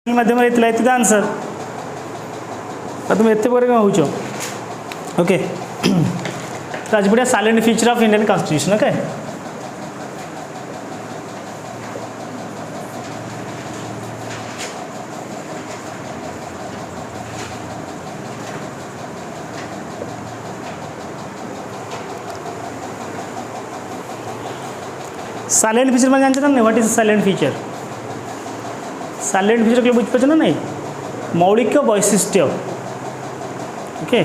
माध्यम ये आंसर तुम एत पर हो ओके। तो आज बढ़िया silent feature of Indian constitution. Okay silent feature मैं जानते ना what is silent feature. Silent feature के बुझी पार्छ ना नहीं मौलिक वैशिष्ट्य ओके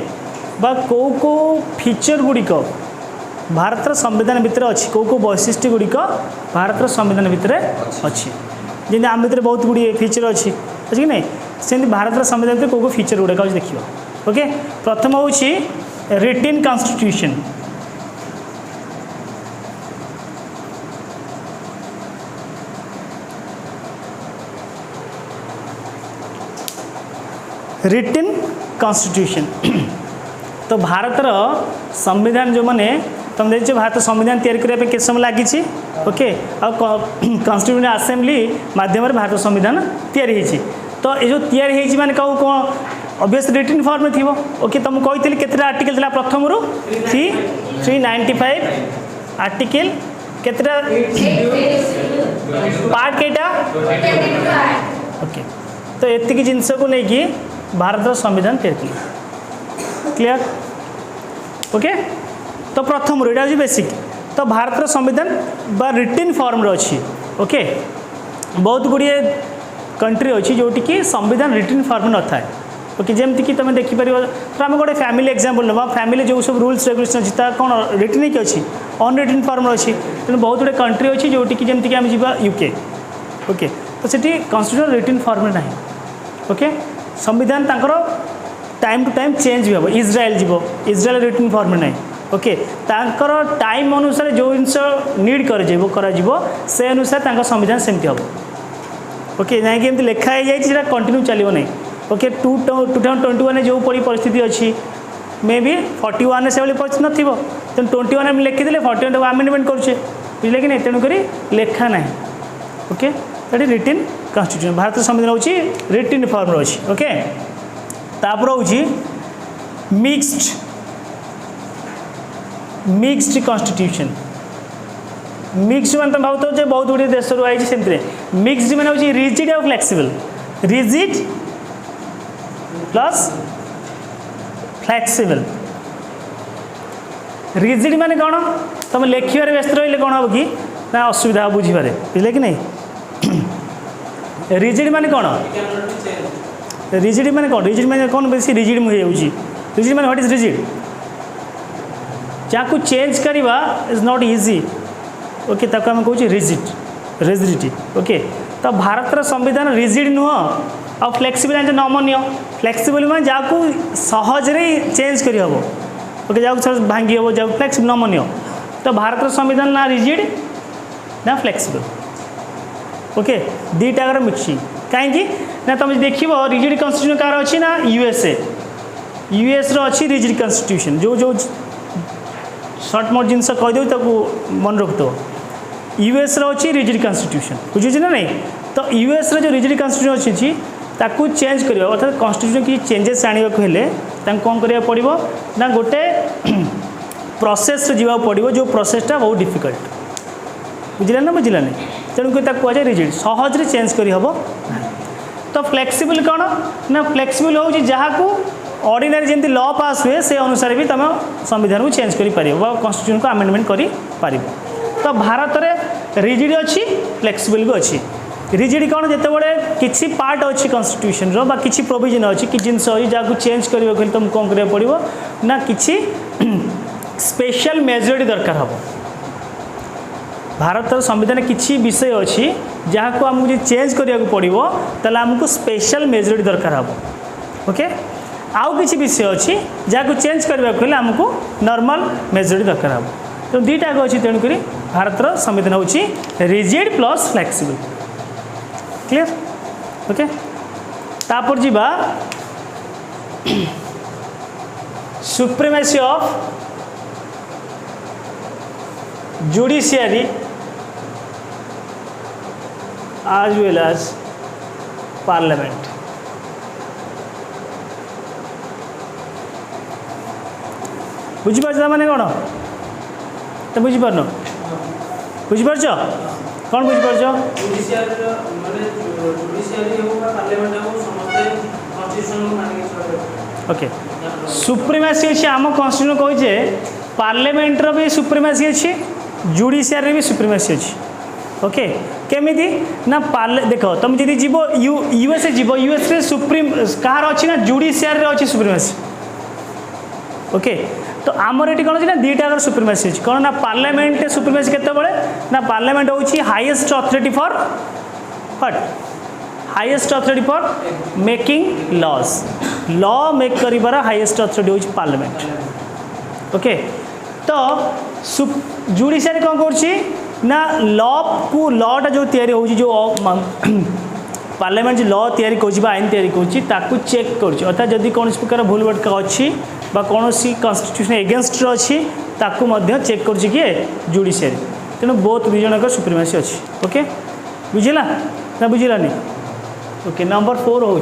बा को फीचर गुड़िक भारत संविधान भितर अच्छी को वैशिष्ट्य गुड़िक भारत संविधान भितर अच्छी जमी आम भितर बहुत गुड़िए फीचर अच्छी कि नहीं सेमती भारत संविधान भितर को फीचर गुड़ाक देखिए। ओके प्रथम हूँ रिटिन कॉन्स्टिट्यूशन। रिटिन कॉन्स्टिट्यूशन तो भारतर संविधान जो मैंने तुम देखो भारत संविधान तैयारी करने के समय लगी ओके कॉन्स्टिट्यूशन असेंबली माध्यम भारत संविधान तैयारी तो ये जो तैयारी माने कौ कौन ऑब्वियस रिटिन फॉर्म में थी ओके तुम कही केतटा आर्टिकल था प्रथम रू 395 आर्टिकल केतटा पार्ट केटा ओके तो एतिक जिनस को लेकिन भारत संविधान तैयारी क्लियर ओके। तो प्रथम यहाँ हूँ बेसिक तो भारत संविधान बा रिटिन फॉर्म अच्छी ओके बहुत गुड़िए कंट्री अच्छी जोटि कि संविधान रिटिन फॉर्म न था ओके जमती कि तुम देखिपर तो आम गोटे फैमिली एग्जांपल ना फैमिली जो सब रूल्स रेगुलेशन अच्छी कौन रिटिन की अच्छी अनरिटिन फॉर्म अच्छी तेणु बहुत गुड़े कंट्री अच्छी जोटि कि जमती आम जा यूके ओके तो सेठी कॉन्स्टिट्यूशन रिटिन फॉर्म ना ओके संविधान तांकर टाइम टू टाइम चेंज भी हम इज्राएल जीव इज्राएल रिटिन फॉर्म ना ओके तांकर टाइम अनुसार जो जिनस नीड कर से अनुसार तांकर संविधान सेमती हम ओके ना कि लिखा है जाए कंटिन्यू चलो ना ओके 2021 जो पड़ी परिस्थिति अच्छी मे बी 41 से परिस्थिति नथिबो तेणु 21 में लिखिदे 41 को आमेंडमेंट करुचे बुझे कि नहीं तेणुक लेखा ना ओके ये रिटिन कॉन्स्टिट्यूशन भारत संविधान हूँ रिटिन फॉर्म अच्छी ओके। तापर हूँ मिक्स्ड कॉन्स्टिट्यूशन मिक्स्ड मान तुम भाव तो बहुत गुड़े देश रू आई सेमती मिक्स्ड मान हूँ रिजिड और flexible rigid plus flexible rigid माने कौन तुम लिखार व्यस्त रही कौन हम कि ना असुविधा बुझे बुझे कि नहीं रिजिड माने कौन रिजिड माने कौन बेसी रिजिड मुझे रिजिड माने व्हाट इज रिजिड जहाँ को चेंज करवा इज नॉट इजी ओके ताको हम कहूँ रिजिडिटी ओके। तो भारत संविधान रिजिड नुह और फ्लेक्सिबल नमनीय फ्लेक्सिबल मैं जहाँ को सहजरे चेंज कर हम ओके जहाँ को भांगी हम जहाँ फ्लेक्सिबल नमनीय तो भारत संविधान ना रिजिड ना फ्लेक्सिबल ओके दीटाकर मिक्सिंग कहीं ना तुम देख रिजिड कॉन्स्टिट्यूशन कार अच्छी ना यूएस अच्छी रिजिड कॉन्स्टिट्यूशन जो सर्ट मोट जिनस कहीदेव मन रखिथो यूएस अच्छी रिजिड कॉन्स्टिट्यूशन बुझे ना नहीं तो यूएस जो रिजिड कॉन्स्टिट्यूशन अच्छी ताकू चेंज करवा अर्थात कॉन्स्टिट्यूशन की चेंजेस आने कौन करा पड़ो ना गोटे प्रोसेस जा पड़ो जो प्रोसेसटा बहुत डिफिकल्ट बुझे ना बुझे नहीं तेणुक कहुए रिजिड सहजरे चेंज कर हम। तो फ्लेक्सिबल कौन ना फ्लेक्सिबल हूँ जहाँ को ऑर्डिनरी जमी लॉ पास हुए से अनुसार भी तुम संविधान को चेंज कर कॉन्स्टिट्यूशन को आमेंडमेंट कर तो भारत में रिजिड अच्छी फ्लेक्सिबल भी अच्छी रिजिड कौन जिते बड़े किसी पार्ट अच्छी कॉन्स्टिट्यूशन रो किसी प्रोविजन अच्छी कि जिनस अच्छी जहाँ चेंज करने तुम कौन करा पड़ो ना किसी स्पेशल मेजोरिटी दरकार हम भारत संविधान किसी विषय अच्छी जहाँ को आमको चेंज करने पड़ो ताले आमको स्पेशल मेजोरिटी दरकार हम ओके आउ किसी विषय अच्छी जहाँ को चेंज करने आमको नॉर्मल मेजोरिटी दरकार हम तो दीटा अच्छी तेणुक भारत संविधान हूँ rigid plus flexible clear okay. तापर जीवा supremacy of judiciary as well as parliament. बुझीपार मैंने कौन तो बुझीपार बुझीपार कौन बुझीपार ओके सुप्रीमेसी अच्छी आम कन्स्टिट्यूशन कहे पार्लियामेंटर भी सुप्रीमेसी अच्छी जुडिशियरी भी सुप्रीमेसी अच्छी ओके केमिति ना देख तुम जी जीव यूएसए जीव यूएसए सुप्रीम कहार अच्छी ना जुडिशियरी अच्छी सुप्रीमेसी ओके तो आमर ये कौन ना दुईटा सुप्रीमेसी अच्छी कौन ना पार्लियामेंट सुप्रीमेसी केतबेले ना पार्लियामेंट हूँ highest authority for what highest authority for making laws law make कर हाईएस्ट अथॉरिटी हूँ पार्लियामेंट ओके तो जुडिशियरी कौन कर ना लॉ को लॉटा जो तैयारी हो जो पार्लियामेंट जो लॉ तैयारी कर आईन तैयारी कर चेक कर अर्थात जदि कौन प्रकार भूल भटका अच्छी कौन कन्स्टिट्यूशन एगेन्स्ट अच्छी चेक कर किए जुडिशियरी तेणु बोथ दुजन सुप्रीमेसी अच्छी ओके बुझला ना बुझलानी ओके नंबर 4 हूँ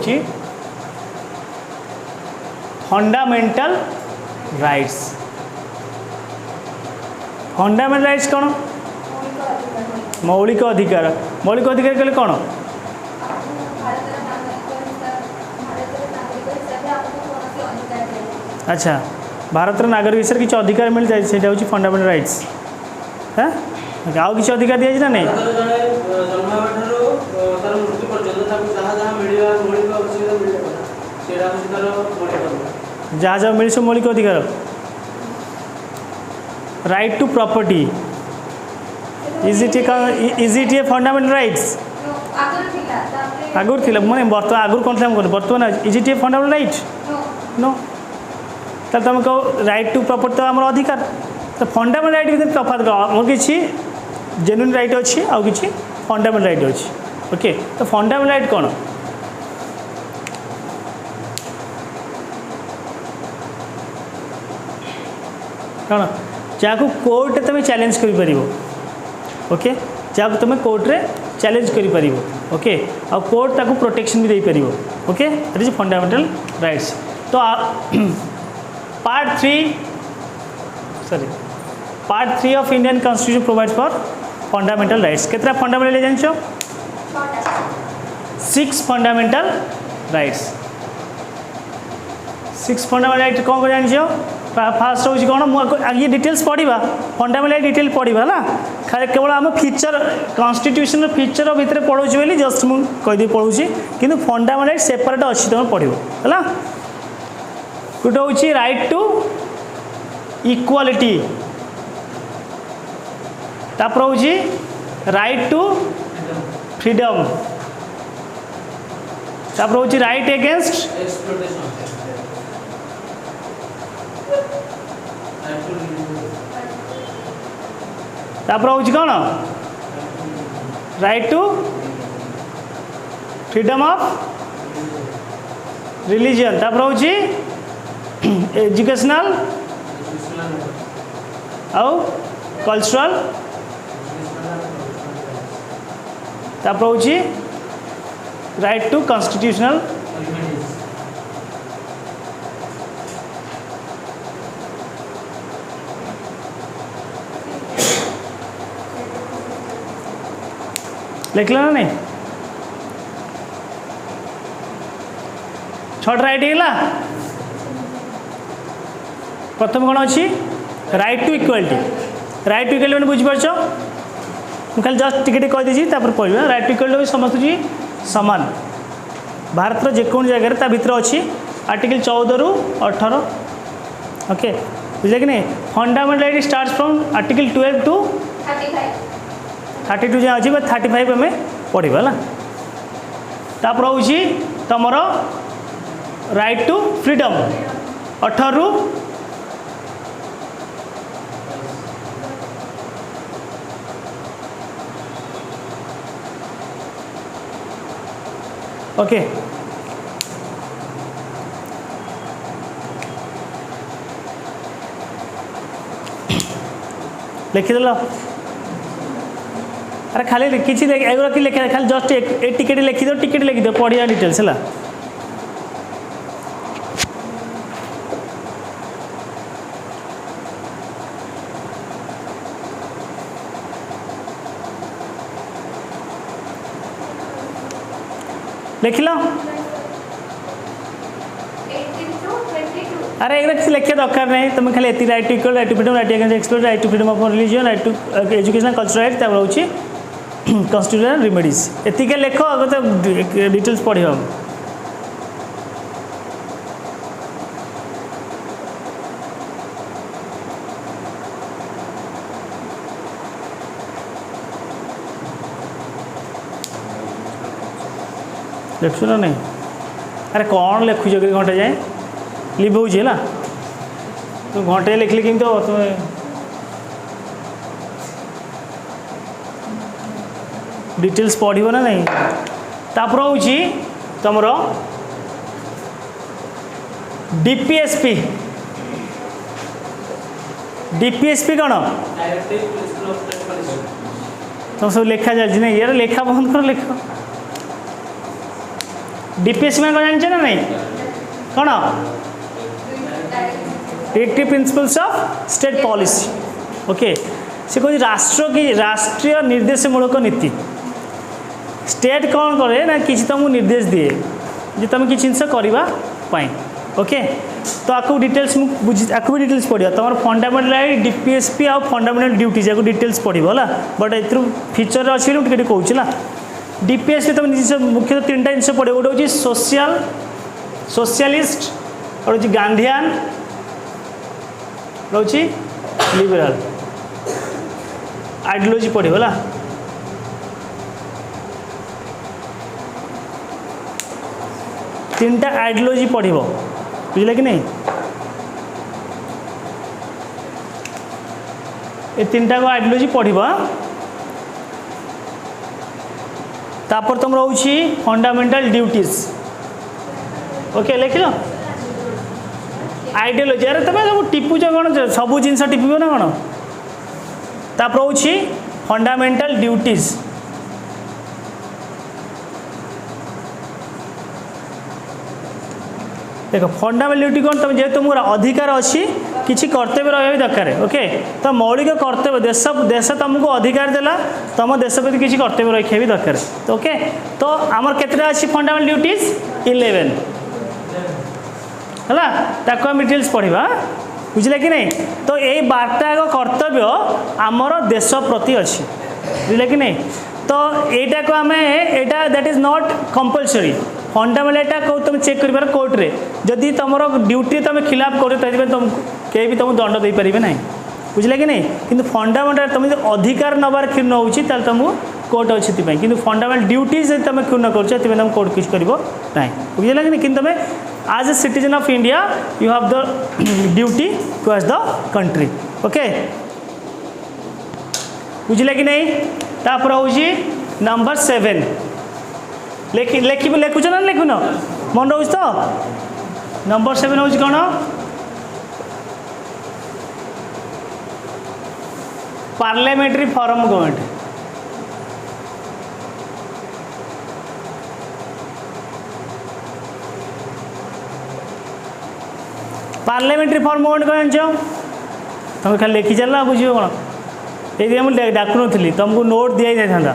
फंडामेंटल राइट्स फंडामेंटल राइट्स कौन मौलिक अधिकार कहले कौन अच्छा भारत नागरिक विषय किसी अधिकार मिल जाए से फंडामेंटल राइट्स हाँ आउ किसी अधिकार दिया ना नहीं जहाँ जहाँ मिल सब मौलिक अधिकार right to property is it a fundamental rights आगुरी थी मैंने आगुरी कौन था बर्तमान is it a fundamental right no तो तुम कहो राइट टू प्रॉपर्टी तो आम अधिकार तो फंडामेंटल राइट भी तफात कम किसी जेन्युइन राइट अच्छी आउ कि फंडामेंटल राइट अच्छी ओके तो फंडामेंटल राइट कौन कौन जहाँ कोर्ट तुम चैलेंज कर ओके जहाँ तुम कोर्ट रे चैलेंज कर ओके आ कोर्ट ताकू प्रोटेक्शन भी दे पार okay that is fundamental rights तो part 3 of Indian constitution provides for fundamental rights केतरा फंडामेंटल जान 6 फंडामेंटल राइट्स 6 फंडामेंटल राइट कौन कर जान फास्ट हूँ कौन ये डिटेल्स पढ़ा फंडामेंटल राइट डिटेल पढ़ा ना खाली केवल आम फीचर कॉन्स्टिट्यूशन फीचर भितर पढ़ाऊँ बोली जस्ट मुझे कहीदे पढ़ूँ कि फंडामेंटल राइट सेपरेट अच्छी तुम पढ़ है गोटे हूँ राइट टू इक्वालिटी तापर हूँ राइट टू फ्रीडम तापर हूँ राइट एगेंस्ट तापर हूँ कौन right to freedom of religion तापर हूँ एजुकेशनल आउ कल्चरल तापर हूँ राइट टू कॉन्स्टिट्यूशनल लिख लो ना नहीं 6 राइट है प्रथम कौन अच्छी right to equality right to equality मैंने बुझीपार खाली जस्ट टिके कहीदी पढ़ा राइट टू इक्वालिटी समस्त सामान भारत जेको जगह भितर अच्छी आर्टिकल 14 ରୁ 18 ओके बुझे कि नहीं fundamental right start from article 12 to 32 जहाँ अच्छी 35 आम पढ़ा है तापर हूँ तुम राइट टू फ्रीडम 18 ରୁ ओके लिखिदेल अरे खाली किसी एगुरा कि लिखे खाली जस्ट ए टिकेट लिखिद टिकेट लिखिद पढ़िया डिटेल्स है लिख लो अरे एक किसी लिखे दरकार नहीं तुम खाली एति right to equal right to freedom right against explore right to freedom of religion right to education cultural right तब रोचे कॉन्स्टिट्यूशनल रेमेडीज एतिके लेख आगे तो डिटेल्स पढ़ लिखु ना नहीं अरे कौन लिखुच घंटे जाए लिभ हो तो घंटे लिखले कि तो तुम डिटेल्स पढ़ ना नहीं तापर हूँ तुम डीपीएसपी डीपीएसपी कौन तुम सब लेखा चलती नहीं यार लेखा बंद कर लिख डीपीएसपी में कौन जान ना नहीं कौन directive principles of state policy okay से कह राष्ट्र की राष्ट्रीय निर्देशमूलक नीति स्टेट कौन करे ना किसी तुमको निर्देश दिए जे तुम किसी जिनस करने ओके तो आपको डिटेल्स बुझी आपको भी डिटेल्स पढ़ो तुम फंडामेंटल राइट डीपीएसपी आ फंडामेंटल ड्यूटीज आपको डिटेल्स पढ़ो है बट ए फीचर अच्छी मुझे कहूँ डीपीएसपी तुम मुख्यतः तीन टा जिन पढ़ो गोटे हूँ सोशल सोशलिस्ट और हूँ गांधीआन रोची लिबराल आइडियोलॉजी पढ़ो है तीन टा आइडियोलॉजी पढ़ो बुझे कि नहीं ये तीन टा को आइडियोलॉजी पढ़ो तापर तुम रोची फंडामेंटल ड्यूटीज ओके लिख लो आइडियोलॉजी अरे तुम सब टिपुच कौन सब जिन टिपिब ना कौन तापर रोची फंडामेंटल ड्यूटीज देख फंडामेंटल ड्यूटी कौन तुम जेहतु मोर अधिकार अच्छी किसी कर्तव्य रहा दरकार ओके तो मौलिक कर्तव्य देश देश तुमको अधिकार देला तुम देश प्रति किसी कर्तव्य रखा भी दरकार तो ओके तो आमर केतटा अच्छी फंडामेंटल ड्यूटीज 11 है ताको हम डिटेल्स पढ़ा बुझे कि नहीं तो यही 12टा कर्तव्य आमर देश प्रति अच्छी बुझे कि नहीं तो यहाँ को आम यहाँ that is not compulsory fundamental कौ तुम चेक कर कोर्ट रे जदि तुम ड्यूटी तुम खिलाफ कर तुम कहीं भी तुमको दंड दे पारे ना बुझे कि नहीं कि फंडामेंटल तुम अधिकार नबार क्षुण्ण होती तुमको कोर्ट अच्छी कि फंडामेंटल ड्यूटीज तुम क्षुण्ण कर तुम कोर्ट किस कर बुझे कि नहीं कि तुम आज a citizen of India you have the duty towards the country okay बुझे कि नहीं तापर हूँ नंबर 7 लिखुच ना लिखुन मन रोज तो नंबर 7 हूँ कौन parliamentary form of government parliamentary form of government कौन तुम खाली लिखी चलना बुझे कौन ये मुझे डाकु नी तुमको नोट दि जाता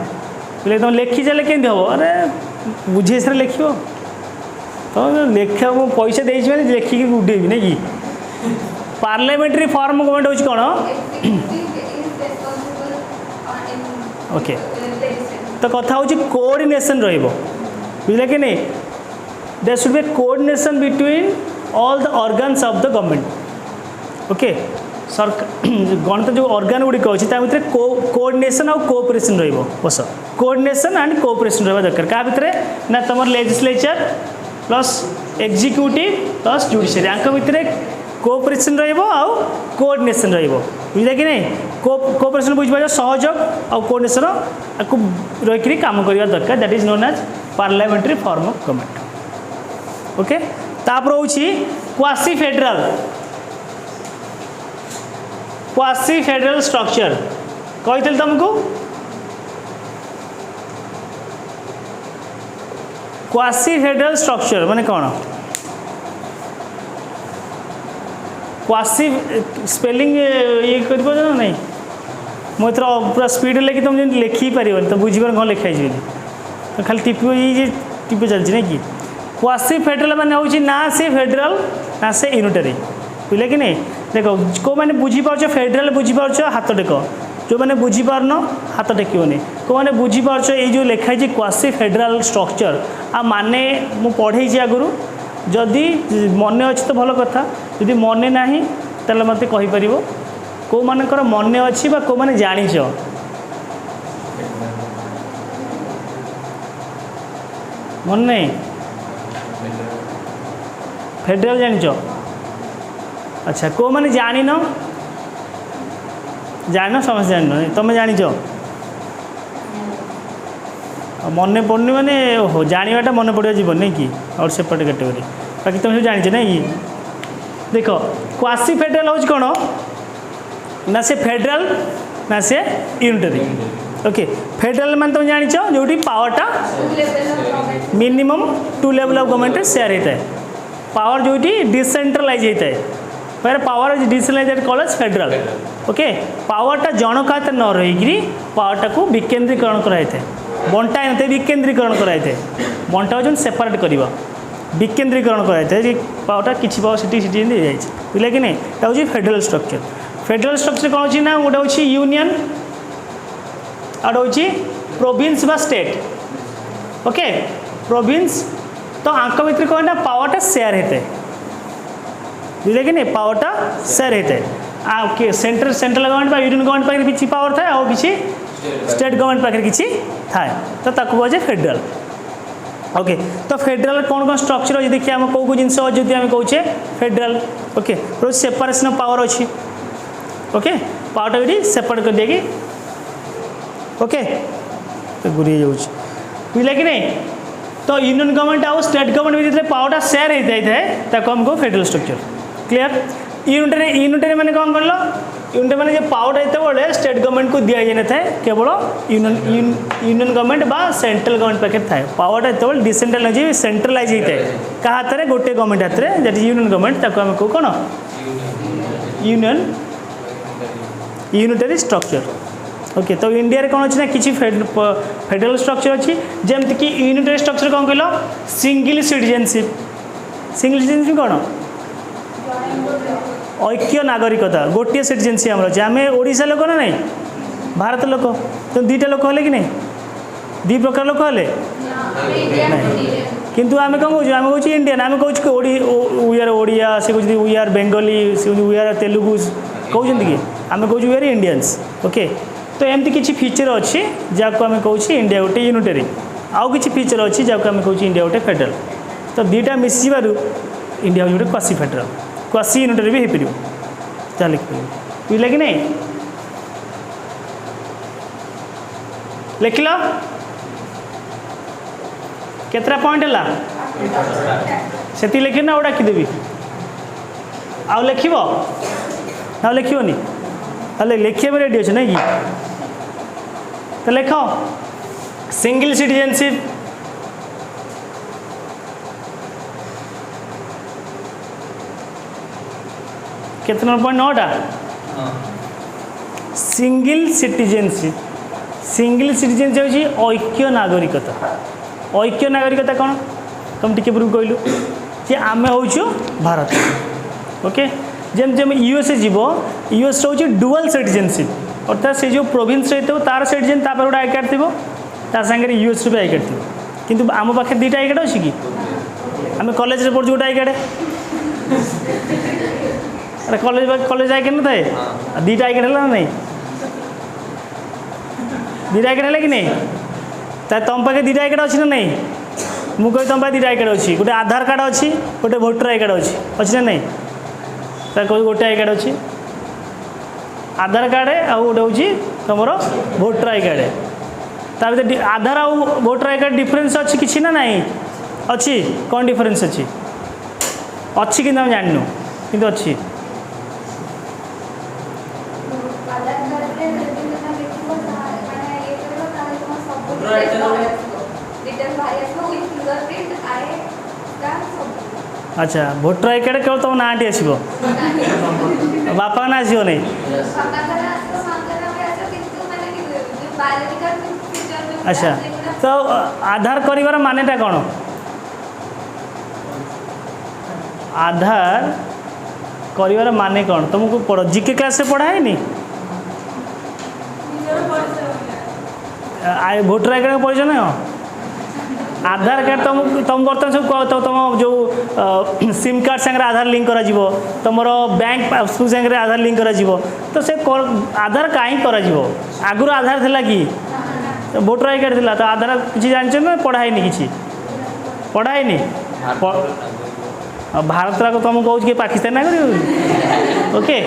बोले तुम लिखी चले केमती हम अरे बुझे सर लिख तो लिखा पैसा दे लिखिकी उड़ेबी ना कि पार्लियामेंट्री फॉर्म ऑफ गवर्नमेंट हूँ कौन ओके तो कथा हूँ कोऑर्डिनेशन रुझे कि नहीं there should be coordination between all the organs of the government okay सरकार गणतंत्र जो ऑर्गन गुड़िक अच्छी भितर कोऑर्डिनेशन और कोऑपरेशन रस कोऑर्डिनेशन एंड कोऑपरेशन रहा दरकार क्या भितर ना तुम legislature plus executive plus judiciary आंक भितर कोऑपरेशन कोऑर्डिनेशन बुझे कि नहीं कोऑपरेशन बुझे सहयोग और कोऑर्डिनेशन आपको रही काम करवा दरकार that is known as parliamentary form of government okay तापर हूँ क्वासी फेडरल स्ट्रक्चर कही तुमको क्वासी फेडरल स्ट्रक्चर माने कौन क्वासी स्पेलिंग ये कर ना नहीं मुझे पूरा स्पीड लेकिन तुम लिखी पार तो बुझीपार कौन लिखाई तो खाली टिप ये टिप चलती नहीं कि क्वासी फेडरल माने हूँ ना से फेडरल ना से यूनिटरी बुझे कि नहीं देख कौ मैंने बुझीपार फेडरल बुझीपार हाथ टेक जो मैंने बुझीपारन हाथ टेकनी कौ मैंने बुझीपार ये जो लिखाई क्वासी फेडरल स्ट्रक्चर आ माने मु पढ़े आगुरी जदि मन अच्छी तो भल कथा जदि मन ना ताले मत कहीपर कौ मानकर मन अच्छी कौ मैंने जाच मन नहीं फेडरल जान अच्छा कौ मैंने जान जान समस्त जान तुम जाच मन पड़नी माने ओहो जानाटा मन पड़ा जीवन नहीं कि और सेपट कैटेगोरी बाकी तुम सब जान ना कि देख क्वासी फेडरल हूँ कौन ना से फेडरल ना से यूनिटरी ओके फेडरल मान तुम जान जो पावरटा minimum 2 level of government share होता है पावर जो डिसेंट्रलाइज होता है पर power decentralise college federal okay पावरटा जनक हाथ न रही पावरटा को विकेन्द्रीकरण कराई बंटा होते विकेन्द्रीकरण कराई बंटा हो सेपरेट करवा विकेन्द्रीकरण कराई पावरटा किसी पावर सिटी सिटी बुझे कि नहीं हूँ फेडरल स्ट्रक्चर कौन अच्छी ना गोटे हूँ यूनियन आउट हूँ प्रोविंस बा स्टेट ओके प्रोविंस तो आंक भितर कौन ना पावरटा शेयर होता है बुझे कि नहीं पावरटा शेयर होता है सेंट्रल गवर्नमेंट यूनियन गवर्नमेंट पाखे किसी पावर थाए और किसी स्टेट गवर्नमेंट पाखे किसी थाए तो ताकू कहे फेडरल ओके तो फेडरल कौन कौन स्ट्रक्चर अच्छी देखिए आम कौ जिन जो आम कहे federal okay separation of power अच्छी ओके पावरटा ये सेपरेट कर दिए ओके तो गुरी बुझे कि नहीं तो यूनियन गवर्नमेंट आउ स्टेट गवर्नमेंट जो पावरटा शेयर होता है हम कहो फेडरल स्ट्रक्चर क्लियर यूनिटरी मैंने कौन कर यूनिट मैंने पावर ये स्टेट गवर्नमेंट को दि जाए था केवल यूनियन गवर्नमेंट बा सेंट्रल गवर्नमेंट पाखे थाए पावरटा ये डिसेंट्रलाइज सेंट्रलाइज होता है क्या हाथ में गोटे गवर्नमेंट हाथ में दैट इज यूनियन गवर्नमेंट आम कौ कौन यूनियन यूनिटरी स्ट्रक्चर ओके तो इंडिया रे कौन अच्छी ना किसी फेडरल स्ट्रक्चर अच्छी जमती कि यूनिटरी स्ट्रक्चर कौन कह सिंगल सिटीजनशिप कौन ऐक्य नागरिकता गोटे सिटीजनशिप आम अच्छे आम ओडिशा लोक ना नहीं भारत लोक तो दुईटा लोक हेले कि नहीं दी प्रकार लोक हेले किंतु आम कौन कौन आम कौच इंडियन आम कौच वी आर ओडिया से कौन वी आर बेंगली से वी आर तेलुगु कहते कि आम कौच वी आर इंडियंस ओके तो एमती किसी फीचर अच्छी जहाँ आम कौच इंडिया गोटे यूनिटरी आउ किसी फीचर अच्छी जहाँ आम कौच इंडिया गोटे फेडरल तो दुईटा मिसी इंडिया गोटे क्वासी फेडरल क्वासी यूनिटरी भी हो पार जहाँ लिखिपार बुझे कि नहीं लिख लो केतरा पॉइंट है से लिखे ना डाकिदेवी आउ लिख ना लिखनी हेल्ले लिखे रेडी अच्छे नहीं कि तो लिख सिंगल सिटीजनशिप कितना पॉइंट 9टा सिंगल सिटीजनशिप हूँ ऐक्य नागरिकता कौन तुम टी पूर्व कहलु जे आम हूँ भारत ओके जमी यूएसए जीव यूएस हूँ डुअल सिटीजनशिप अर्थात से जो प्रोविंस रही है तार सिटीजन तापर गोटे आई कार्ड थी सागर यूएस भी आई कार्ड थी किंतु आम पाखे दुईटा आई कार्ड अच्छी कि आम कॉलेज पढ़ु गोटे आई कार्ड अरे कॉलेज आई कार्ड ना था दुईटा आई कार्ड है ना नहीं दुईटा आई कार्ड है कि नहीं तुम पाखे दुईटा आई कार्ड अच्छी ना नहीं मुझे तुम पाखे दुईटा आई कार्ड अच्छी गोटे आधार कार्ड अच्छी गोटे भोटर आई कार्ड अच्छी ना नहीं कह गोटे आई कार्ड अच्छी आधार कार्ड आ गोटे हूँ तुम भोटर आई कार्ड आधार आ भोटर आई कार्ड डिफरेन्स अच्छी किसी ना नहीं अच्छी कौन डिफरेन्स अच्छी कि जानू कि अच्छी अच्छा भोटर आई कार्ड केवल तुम नाटी आसो बापा ना आसो नहीं अच्छा तो आधार कर मानेटा कौन आधार कर माने कौन तुमको पढ़ जीके क्लास से पढ़ा है नहीं भोटर आई कार्ड पढ़ ना आधार कार्ड तुम बर्तमान सब कह तुम जो सिम कार्ड सागर आधार लिंक करा तुम बैंक पासबुक सागर आधार लिंक करा तो से आधार कहीं करा आगुरी आधार थिला कि भोटर आई कार्ड थिला तो आधार किसी जानते ना पढ़ाई किसी पढ़ाई भारत को तुम कह कि पाकिस्तान ना कर ओके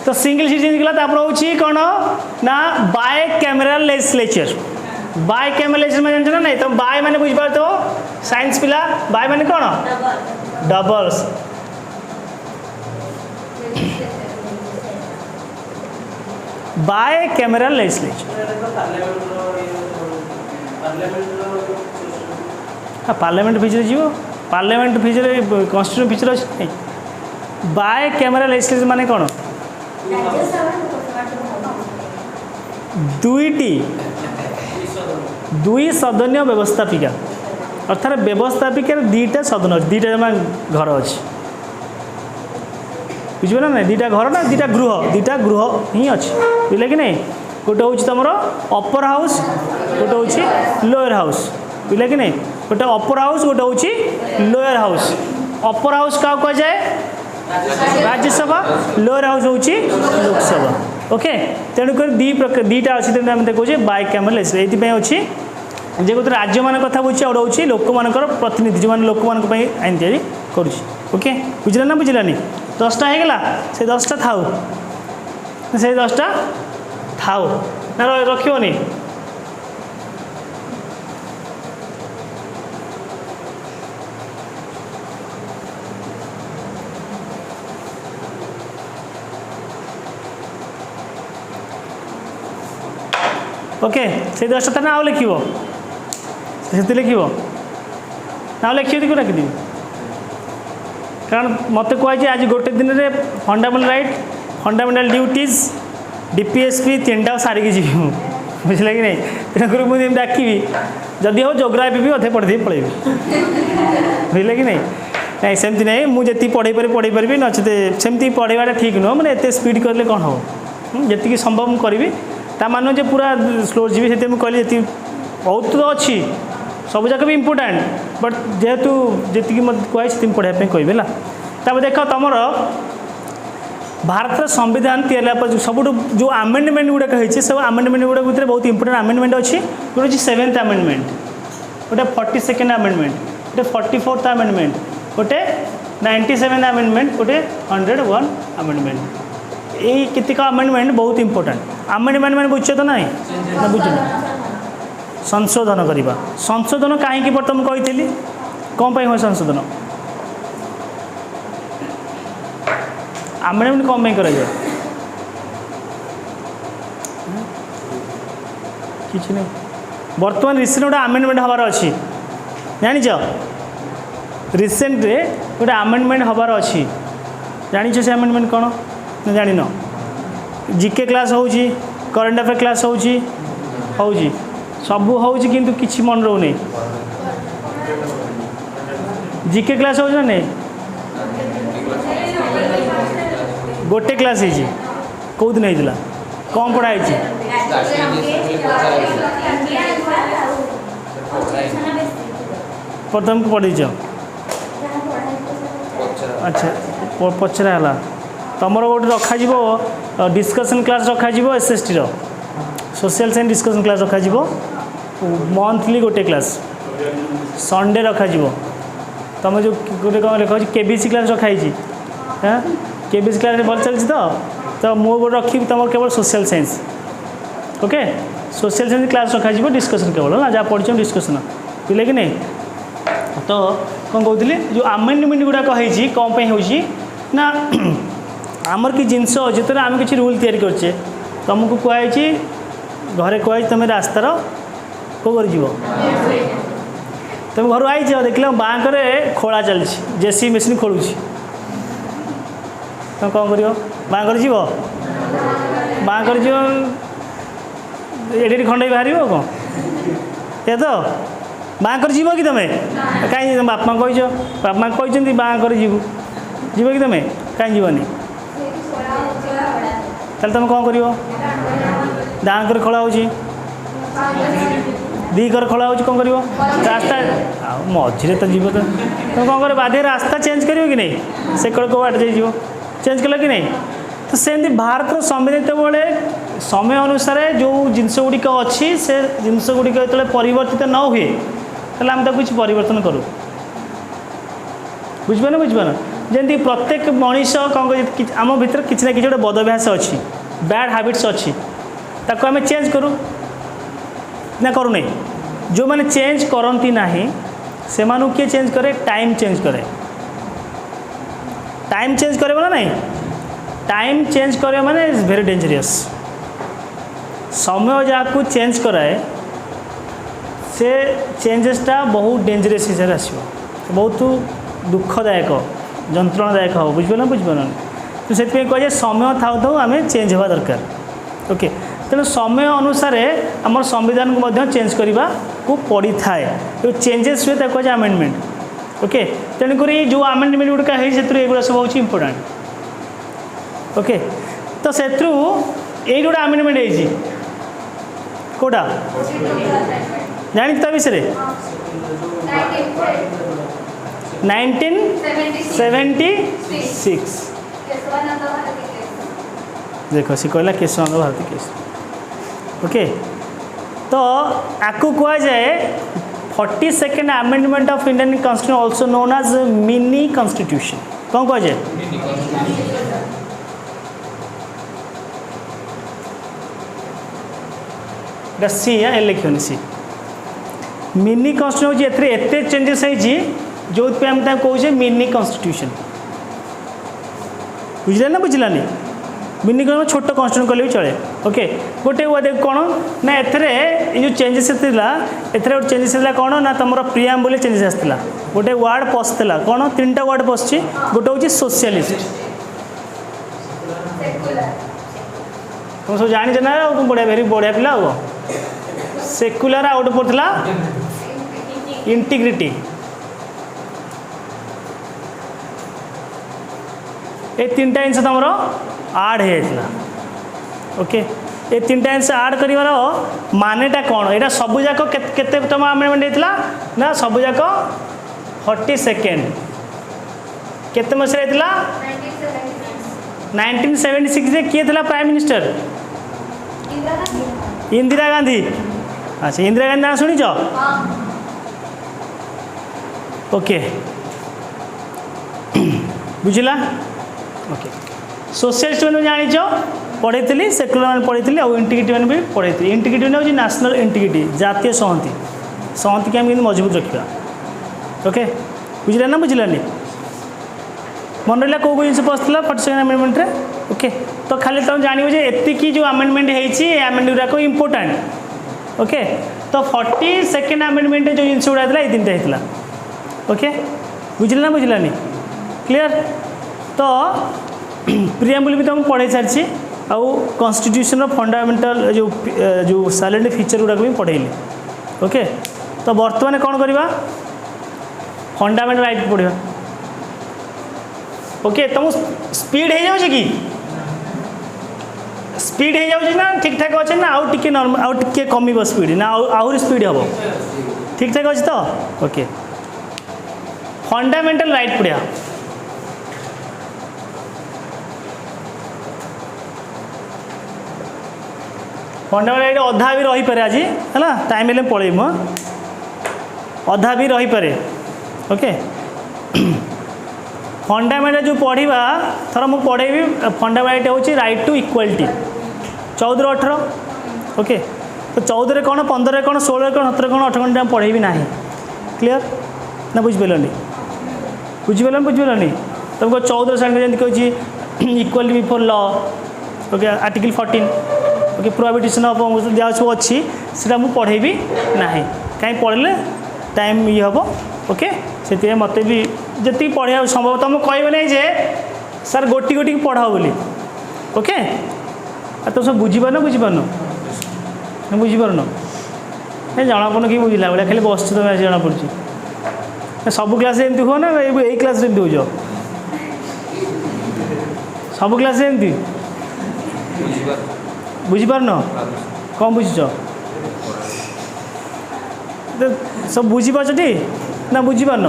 तो सिंगल सिटीजन गला हूँ कौन ना bicameral legislature bicameral legislature में जानते ना नहीं तो बाय माने बुझ पार तो साइंस पिला बाय माने कौन डबल्स बाय कैमेरा लेजिस्लेचर हाँ पार्लियामेंट फीचर जीव पार्लियामेंट फीचर कन्स्टिट्यूशन फीचर अच्छे बाय कैमेरा लेजिस्लेचर माने कौन दुई सदनीय व्यवस्थापिका अर्थात व्यवस्थापिकार दीटा सदन दीटा जमा घर अच्छे बुझे ना दीटा घर ना दीटा गृह ही अच्छे बुझे कि नहीं गोटे हूँ तुम अपर हाउस गोटे हूँ लोअर हाउस बुझे कि नहीं गोटे अपर हाउस गोटे हूँ लोअर हाउस अपर हाउस क्या कह जाए राज्यसभा लोअर हाउस हूँ लोकसभा ओके तेणुक दीटा अच्छी तेणु आम देखे बाय कैमेरा ये अच्छी जे गोटे राज्य मान कथा बुझे और हूँ लोक मानकर प्रतिनिधि जो लोक मान आईन तैयारी करुँच ओके बुझला ना बुझलानी 10टा होगला से 10टा थाउ से 10टा थाउ ना रखियोनी ओके से 10टा ना लिख लिख ना लिखी को रखिदी कारण मत कहुई आज गोटे दिन में fundamental right fundamental duties DPSP 3टा सारिकी जी बुझे कि नहीं तेणुक मुझे डाकि जदि हो जोग्राफी भी अधे पढ़े पलैबी बुझे कि नहीं नहीं सेमती नहीं मुझे पढ़े पारि नचते सेमती पढ़ाटा ठीक नुह मैंने एत स्पीड करें कौन हम जी संभव मुझे करी ता मान जे पूरा स्लो जी से कहली जी बहुत तो अच्छी सब जाक भी इम्पोर्टाट बट जेहेतु जी मत कहुई पढ़ाई कहबी है देख तुम भारत संविधान तैयारी सब जो आमेंडमेंट गुड़ाक होती सब आमेंडमेंट गुड़ा भितर बहुत इंपोर्टेंट आमेंडमेंट अच्छी गोटे हूँ 7th आमेंडमेंट गोटे 42nd आमेंडमेंट गोटे 44th आमेंडमेंट गोटे 97th आमेंडमेंट गोटे 101 आमेंडमेंट यही केतिक आमेंडमेंट बहुत इंपोर्टेंट आमेंडमेंट मैंने बुझे तो ना बुझ संशोधन करवा संशोधन कहीं बर्तमान कही कौन हुए संशोधन आमेंडमेंट कौन कर किसी नहीं बर्तमान रिसेंट गोटे आमेंडमेंट हबार अच्छी जानिच रिसेंट गोटे आमेंडमेंट हबार अच्छी जानिच से आमेंडमेंट कौन जान जीके क्लास हो करेन्ट अफेयर क्लास हो सब हो कि मन रोने जीके क्लास हो नहीं गोटे क्लास कौ दिन होता कौन पढ़ाई प्रथम को पढ़ी अच्छा पचरा तुम गोटे रखा डिस्कसन क्लास रखा SST social science discussion class रखा मंथली गोटे क्लास संडे रखा तुम जो गोटे कौन लिखा केबीसी क्लास रखाई हाँ केबीसी क्लास भल चलती तो मुझे गोटे रखी तुम केवल social science okay social science class रखा डिस्कसन केवल ना जहाँ पढ़ डिस्कसन बुझे कि नहीं तो कौन कहती जो आमेंडमेंट गुड़ाक होती कौन हो ना आमर कि जिनस जो आम कि रूल तैयारी करचे तुमको कहुई घरे कहुई तुम रास्तार कौ कर तुम घर आई देख बाँकरे खोला चली जेसी मेसीन खोलू तुम कौन कर बाँकर जीव बाँकर जीव एडी खंडे बाहर कौन ये तो बाँकर जीव कि तुम कहीं बापा कह बापा कहते बाँकर जीव जीव कि तुम कहीं जीवनी ताल तुम कौन कर दाँकर खोला हो दीकर खोला हो कौन कर रास्ता मझे तो जीव तो तुम कौन कर बाध्य रास्ता चेंज कर कि नहीं से कड़े कौ बाट जाइए चेंज कल कि नहीं तो सेमती भारत संविधान जो समय अनुसार जो जिनस गुड़िक अच्छी से जिनस गुड़िक जो परिवर्तित न हुए तो आम कुछ परिवर्तन करूँ बुझे बुझे जमी प्रत्येक मनीष कौन कर आम भर किसी ना कि गोटे बदभ्यास अच्छी बैड हैबिट्स अच्छी ताको आम चेंज करूँ ना करूँ नहीं जो मैंने चेंज करती ना से किए चेंज करे टाइम चेंज करे टाइम चेंज करे ना नहीं टाइम चेंज करे माने इज वेरी डेंजरियस समय जहाँ को चेंज कराए से चेंजेसटा बहुत डेंजरियस हिसाब से आसो बहुत दुखदायक जंत्रणादायक हो बुझे ना बुझे तो से कहे समय थाउ थाउ आम चेंज हवा दरकार ओके तेणु समय अनुसार आम संविधान को चेंज करने को पड़ी थाए जो चेंजेस हुए कहे आमेंडमेंट ओके तेणुक जो आमेंडमेंट गुड़िका है सब हूँ इम्पोर्टाट ओके तो से ये गोटे आमेंडमेंट है कौटा जानी ता विषय 1976 देखो सी कहला केशवानंद भारती केस ओके तो आपको कह जाए 42nd amendment of Indian constitution also known as mini constitution कौन कह जाए सी या एल लिखनी सी मिनी कॉन्स्टिट्यूशन एते चेंजेस है जो आम कहे मिनी कॉन्स्टिट्यूशन बुझे ना बुझलानी मिनी कौन छोट कॉन्स्टिट्यूशन कले भी चले ओके गोटे देख कौन ना ए जो चेंजेस गोटे चेंजेस कौन ना तुम प्रियाम्बुल चेंजेस आसाला गोटे वार्ड पशला कौन 3टा वार्ड पशि गोटे हूँ सोशलिस्ट तुम सब जानी ना बढ़िया भेरी बढ़िया पिला सेक्युलर आउट पड़ता इंटीग्रिटी ये 3टा जिन तुम आड होता ओके ये 3टा जिन आड कर मानेटा कौन यहाँ सबू जाक केते तुम आमेंडमेंट होता ना सबू जाक 42nd केते मसीह होता 1976 किए था प्राइम मिनिस्टर इंदिरा गांधी अच्छा इंदिरा गांधी ना शुणी ओके बुझला ओके सोशलिस्ट मैंने जानी पढ़ी सेक्युलर मैंने पढ़ी और इंटीग्रिटी मैंने भी पढ़ी इंटीग्रिटी हूँ नेशनल इंटीग्रिटी जातीय संहति संहति की आम मजबूत रखा ओके बुझला ना बुझलानी मन रहा कौ जिन पसला 42nd अमेंडमेंट रे ओके तो खाली तुम जान एति जो अमेंडमेंट होती अमेंडमेंट गुड़ाक इम्पोर्टाट ओके तो 42nd अमेंडमेंट जो जिन गुड़ा ये 3टा होता ओके बुझल ना बुझलानी क्लियर तो प्रियाम्बुल भी तुम पढ़ाई सारी आउ कॉन्स्टिट्यूशन फंडामेंटल जो साइलेंट फीचर गुड़ाक भी पढ़ेली ओके तो बर्तमान कौन करवा फंडामेंटल राइट पढ़ा ओके तुम स्पीड हो जाए कि स्पीड हो जाए ना ठीक ठाक अच्छे ना आउ टिके नॉर्मल आउ टिके कम स्पीड ना आहुरी स्पीड हम ठीक ठाक अच्छे तो ओके फंडामेंटल राइट पढ़ा फंडामेंटल राइट अधा भी रही पारे आज है टाइम हेल्ले पलैमु अधा भी रही पारे ओके फंडामेंटल जो पढ़ा थर मुझे पढ़ेबी फंडामेंटल हूँ राइट टू इक्वालिटी 14 18 ओके तो 14 कौन 15 कौन 16 कौन 17 कौन 18 घंटे पढ़ेबी ना क्लीयर ना बुझिपारे बुझिपारे तुमको 14 संगे जमी कही equality before law okay article 14 okay prohibition of जहाँ सब अच्छी से मुझे पढ़ेबी ना कहीं पढ़ले टाइम ये हम ओके से मत भी जी पढ़ा संभव तुम कह नहीं जे सर गोटी गोटी पढ़ाओ बोली ओके तुम सब बुझीपार बुझीपार बुझीपार जना पड़न कि बुझला भाई खाली बस तुम आज जना पड़ी सब क्लास एमती हुआ ना यही क्लास एमती हो सब क्लास एमती बुझीपार कौन बुझीच सब बुझीपार टी ना बुझीपार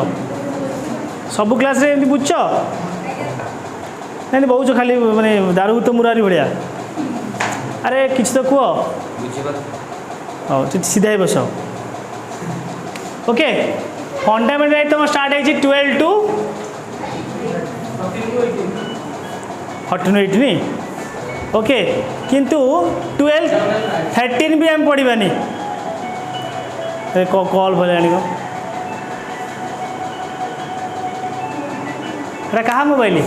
सब क्लास एमती बुझ नहीं बहुत खाली माने दारू तो मुरारी भाया अरे किसी तो कह हाँ सीधा ही बस ओके फंडामेंटल राइट तुम स्टार्ट है 12 to 14 नहीं ओके किंतु 12 13 भी आम पढ़ानी कॉल भले क्या मोबाइल ए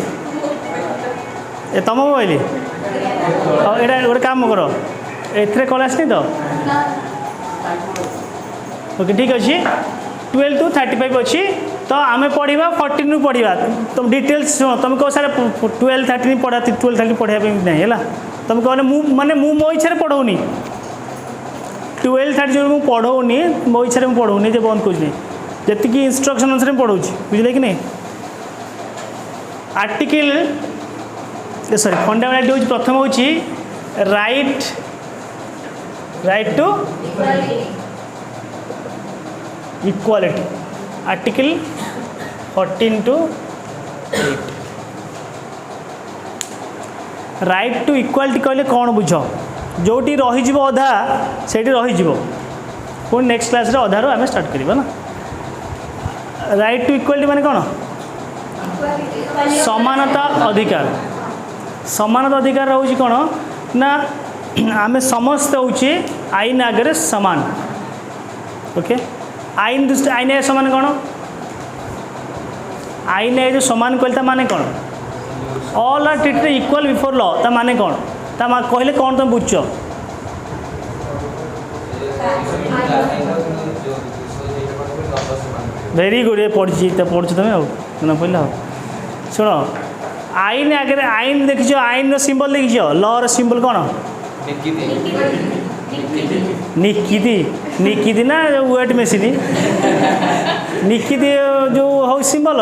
तुम मोबाइल हाँ यहाँ गोटे काम कर एथरे कल आसनी तो ओके ठीक अच्छे 12 to 35 अच्छी तो आम पढ़ा 14 रू पढ़ा तुम डिटेल्स शुण तुम कह सारे 12 13 पढ़ा 12 13 पढ़ाई नहीं है तुम कह माने मो इच्छा पढ़ाऊनी 12 13 जो मुझे पढ़ाऊनी मो इच्छा मुझे पढ़ाऊनी जो बंद करूँ जी इंस्ट्रक्शन अनुसार पढ़ाऊँ बुझे कि नहीं आर्टिकल सॉरी फंडामेंटल हूँ प्रथम हूँ right to equality article 14 to 8 right to equality कहले कौन बुझ जोटी रही अधा से रही पुणी नेक्स्ट क्लास अधार आम स्टार्ट करवा ना राइट टू इक्वालिटी माने कौन समानता अधिकार समानता अधिकार रोचे कौन ना आम समस्त होचे आईन आगे समान ओके आईन दृष्टि आईन आगे समान कौन आईन आगे जो समान कहता माने कौन all are treated equal before law ता माने कौन ता कहले कौन तुम बुझ वेरी गुड ये पढ़ी पढ़ु तुम पढ़ला शुण आईन आगे आईन देखिछ आईन सिंबल देखिछ लॉ सिंबल कौन निकिति निकिति ना वेट मेसीन निकिति जो हौ सिंबल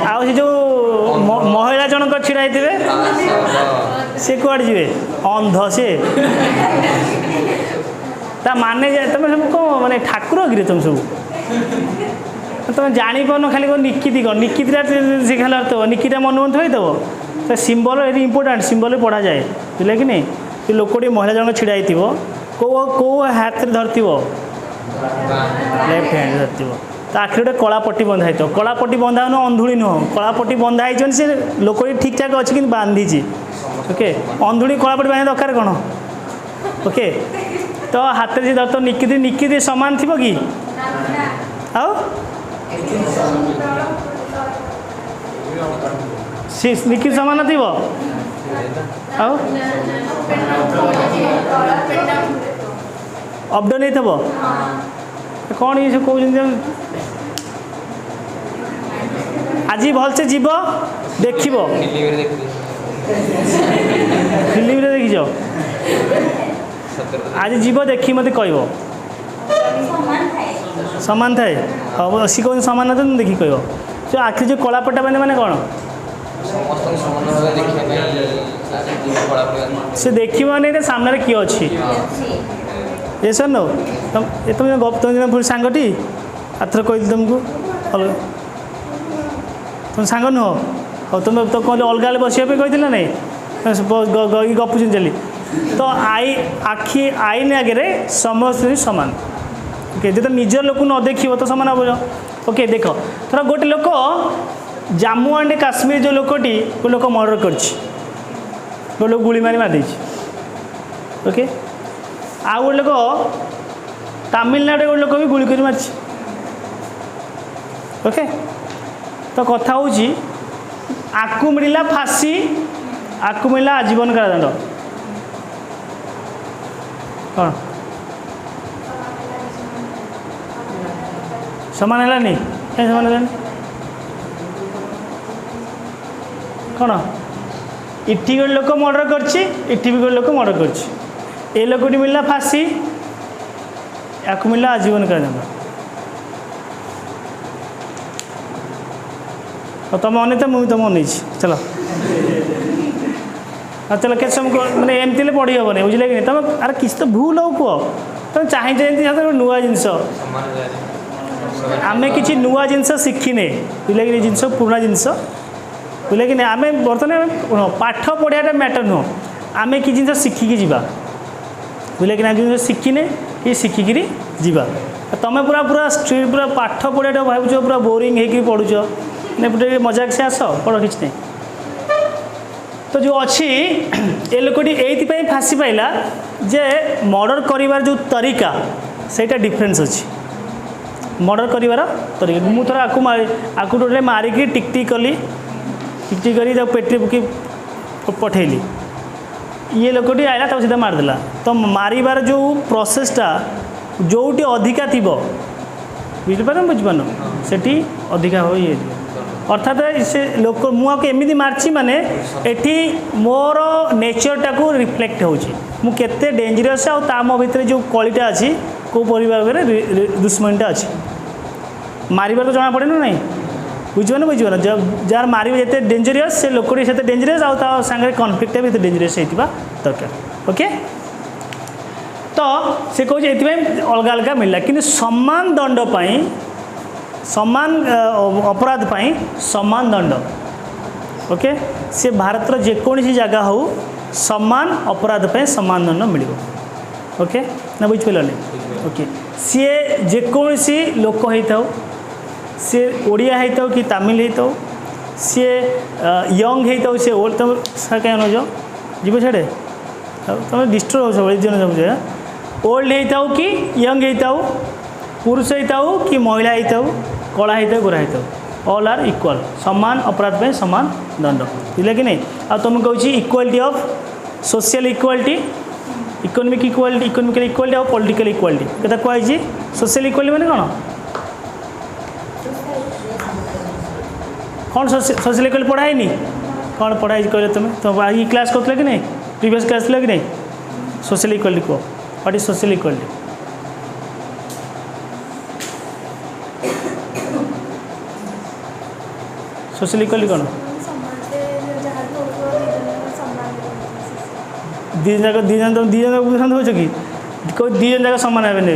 आ जो महिला जनक छिड़ा सी कौड़ जी अंध से ता माने तुम सब कौन माने ठाकुर गिरे तुम सब तुम जापर खाली कौन निकिति कौन निकिता शिखा तो निकिता मन थोड़ी तो सिंबल ये इंपोर्टाट सिंबल पढ़ा जाए बुझे कि नहीं कि लोकटी महिला जन छिड़ा कौ हाथ में धरती लेफ्ट हैंड धरती तो आखिर गोटे कलापट्टी बंधा तो कलापट्टी बंधा अंधुड़ी नुह कलापट्टी बंधा है से लोकटी ठीक ठाक अच्छी कि बांधीची ओके अंधुड़ी कलापट्टी बांधा दरकार कौन ओके तो हाथ में धरत निकिति निकिति सामान थी कि आओ निकिति सामान थी आओ अपडाउन नहीं थो कौन ये सब कौन आज भलसे जीव देख फिल्म देखी आज जीव देखी मत कह सामान थाए हाँ सी कौन सामान था तुम देखी कह जो आखिर जो कलापट्टा मैंने कौन से देखा नहीं सामने किए अच्छी ये सर नो तुम तुम पूरी सांगटी आथर कही तुमको तुम सांग नुह हाँ तुम तो कहले अलग बस कही ना नहीं गपुन चली तो आखि आईन आगे समस्त सामान ओके जो निजर लोक न देख तो सामान हम ओके देख थोड़ा गोटे लोक जम्मू एंड काश्मीर जो लोकटी वो लोक मर्डर कर लोक गुली मारी मार ओके आ गोटे लोक तमिलनाडु गोटे लोक भी गुली कर मार ओके तो कथा हूँ आपको मिलला फांसी आपको मिलला आजीवन कारादंड कौन समान है समान है कौन इटी गोटे लोक मर्डर करछि इटी भी गोटे लोक मर्डर करछि ए लोकटी मिलला फांसी या मिलला आजीवन कारादंड और तुम अने तो मुझे तुम अन चलो हाँ चलो के समय मैंने एमती पढ़ी हेनी बुझे कि नहीं तुम अरे किसी तो भूल हो कह तुम चाहिए नुआ जिनस आम कि नुआ जिनस शिखिने बुझे कि जिनस पुराना जिनस बुझे कि नहीं आम बर्तमान पाठ पढ़ाटा मैटर नुह आम कि जिन शिखिकी जा बुझे कि ना जिन शिखिने कि शिखिकी जा तुम पूरा पूरा स्ट्रीट पूरा पाठ पढ़ाटा भावुच पूरा बोरिंग होकर पढ़ुच नहीं मजाक से आस पढ़ कि नहीं तो जो अच्छी ए लोकटी ये फांसी पाइला जे मर्डर कर जो तरीका सेटा डिफरेन्स अच्छी मर्डर कर तरीका मुझे थोड़ा आपको टोटल मारिकी टिकटिक कली टिकटिक कर पेटी पुकी पठेली ये लोकटी आइला तब सीधा मारदेला तो मारिबार जो प्रोसेसटा जोटी अधिका थी बुझिपार बुझिपार से अधिका हो ये अर्थात से लोक मुझे एमती मार्ची माने एटी मोर नेचरटा को रिफ्लेक्ट होते डेंजरस आ मो भितर जो कलिटा अच्छी कौ परिवार दुश्मनीटा अच्छी मारिबार तो जना पड़े ना नहीं बुझे बुझे जार मारे जिते डेंजरियस से लोकटी से डेंजरियस आ सांगे कनफ्लिक्ट भी डेंजरियस होता दरकार ओके तो से कहे ये अलग अलग मिलला कि समान दंड पाई समान अपराध पाई समान दंड ओके से भारत जेकोसी जगह हो समान अपराध पाई समान दंड मिल ओके ना बुझिपारे ओके सी जेकोसी लोक होता सी ओडिया होता कि तमिल होता सी यंग होता सी ओल्ड तुम सर कहीं नौ जीव छे तुम डिस्टर्ब हो सब ओल्ड होता कि यंग होता पुरुष होता कि महिला होता कला होता गोरा होता ऑल आर इक्वल समान अपराध पे समान दंड बुझे कि नहीं आ तुम कहूँ equality of social equality economic equality economical equality और पॉलिटिकल इक्वालिटी कथा कहुई सोशल इक्वालिटी माने कौन सोशल इक्वालिटी पढ़ाई कौन पढ़ाई कहले तुम ये क्लास करते कि नहीं प्रीवियस क्लास कि नहीं सोशल इक्वालिटी कह what is social equality social equality कौन दीजन जाक दीजन हो कि दीजन जाक सामान हे ने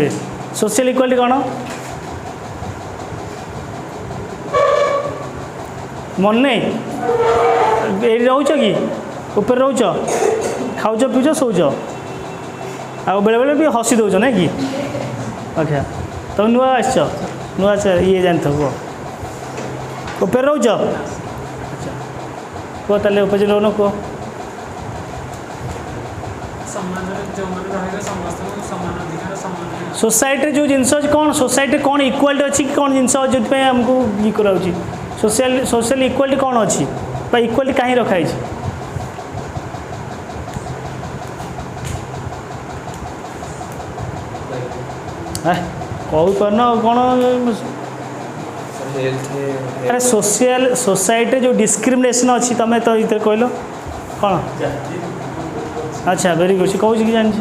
सोशल इक्वालिटी कौन मन नहीं ये रोच कि ऊपर रोच खाऊच पीछ शौच आ बेले बेले भी हसी दौच ना कि अच्छा तुम नुआ आस नुआ ये जान ऊपर रोच अच्छा कह ताले ऊपर रोन कह सोसाइटी जो जिनस कौन सोसाइटी कौन इक्वालिटी अच्छी कौन जिनस जो आमको ये कराऊँ सोशल सोशल इक्वालिटी कौन अच्छी इक्वालिटी कहीं रखाई कही पार कौन अरे सोशल सोसाइटी जो डिस्क्रिमिनेशन अच्छी तुम तो ये कहल कौन अच्छा वेरी गुड कौन कि जानी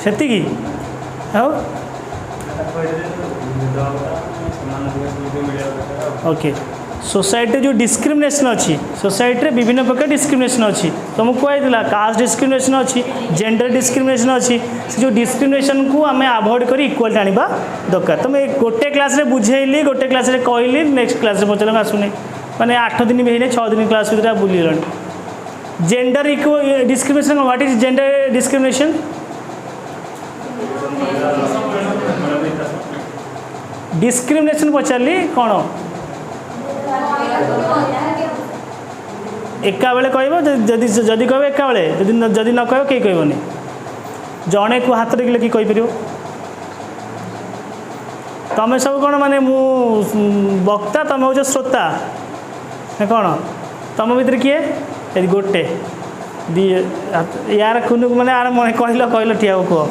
से ओके सोसाइटी जो डिस्क्रिमिनेशन अच्छी सोसाइटी विभिन्न प्रकार डिस्क्रिमिनेशन अच्छी तुमको कहला कास्ट डिस्क्रिमिनेशन अच्छी जेंडर डिस्क्रिमिनेशन अच्छी से जो डिस्क्रिमिनेशन को आम अवॉइड कर इक्वालिटी आने दरकार तुम गोटे क्लास रे बुझेली गोटे क्लास रे कहली नेक्स्ट क्लास रे पचार आसुनी माने 8 दिन भी 6 दिन क्लास भर बुले gender discrimination what is gender discrimination discrimination पचारि कौन एका बेले कह कह एका बेले जदि न कह कहीं कहबनी जड़े को हाथ देखिले कि कहीपर तुम सब कौन माने मु वक्ता तुम हो श्रोता कौन तुम भर किए गोटे दी यार खुद मैंने आर कहल कहल ठिया कह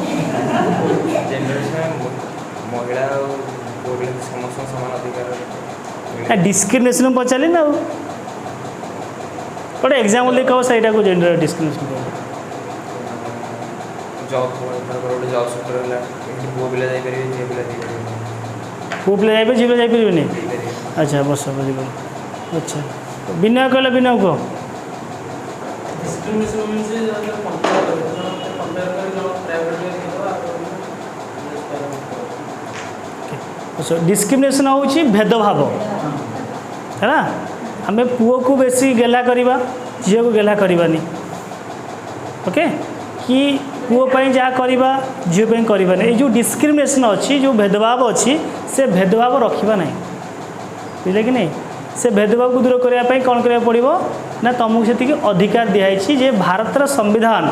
पुओ पिला समस्त समान अधिकार डिस्क्रिमिनेशन पचारे ना गोटे एग्जाम्पल कह सहीटा को जेंडर डिस्क्रिमिनेशन जॉब गोटे जॉब सेक्टर है पुओ पिला जापर झील पिला पुओ पिला जाइए झील पिला जाइए अच्छा बस बुझे अच्छा विनय कहले विनय को डिस्क्रिमिनेशन हूँ भेदभाव है ना आम पुओ को बेसी गेला करवा झी को गेला करवानी ओके कि पुओ जहाँ करवा झील करवानी ये जो डिस्क्रिमिनेशन अच्छी जो भेदभाव अच्छी से भेदभाव रखा ना बुझे कि नहीं से भेदभाव को दूर करने कौन करा पड़ो ना तुमको से अधिकार दिखाई जे भारतर संविधान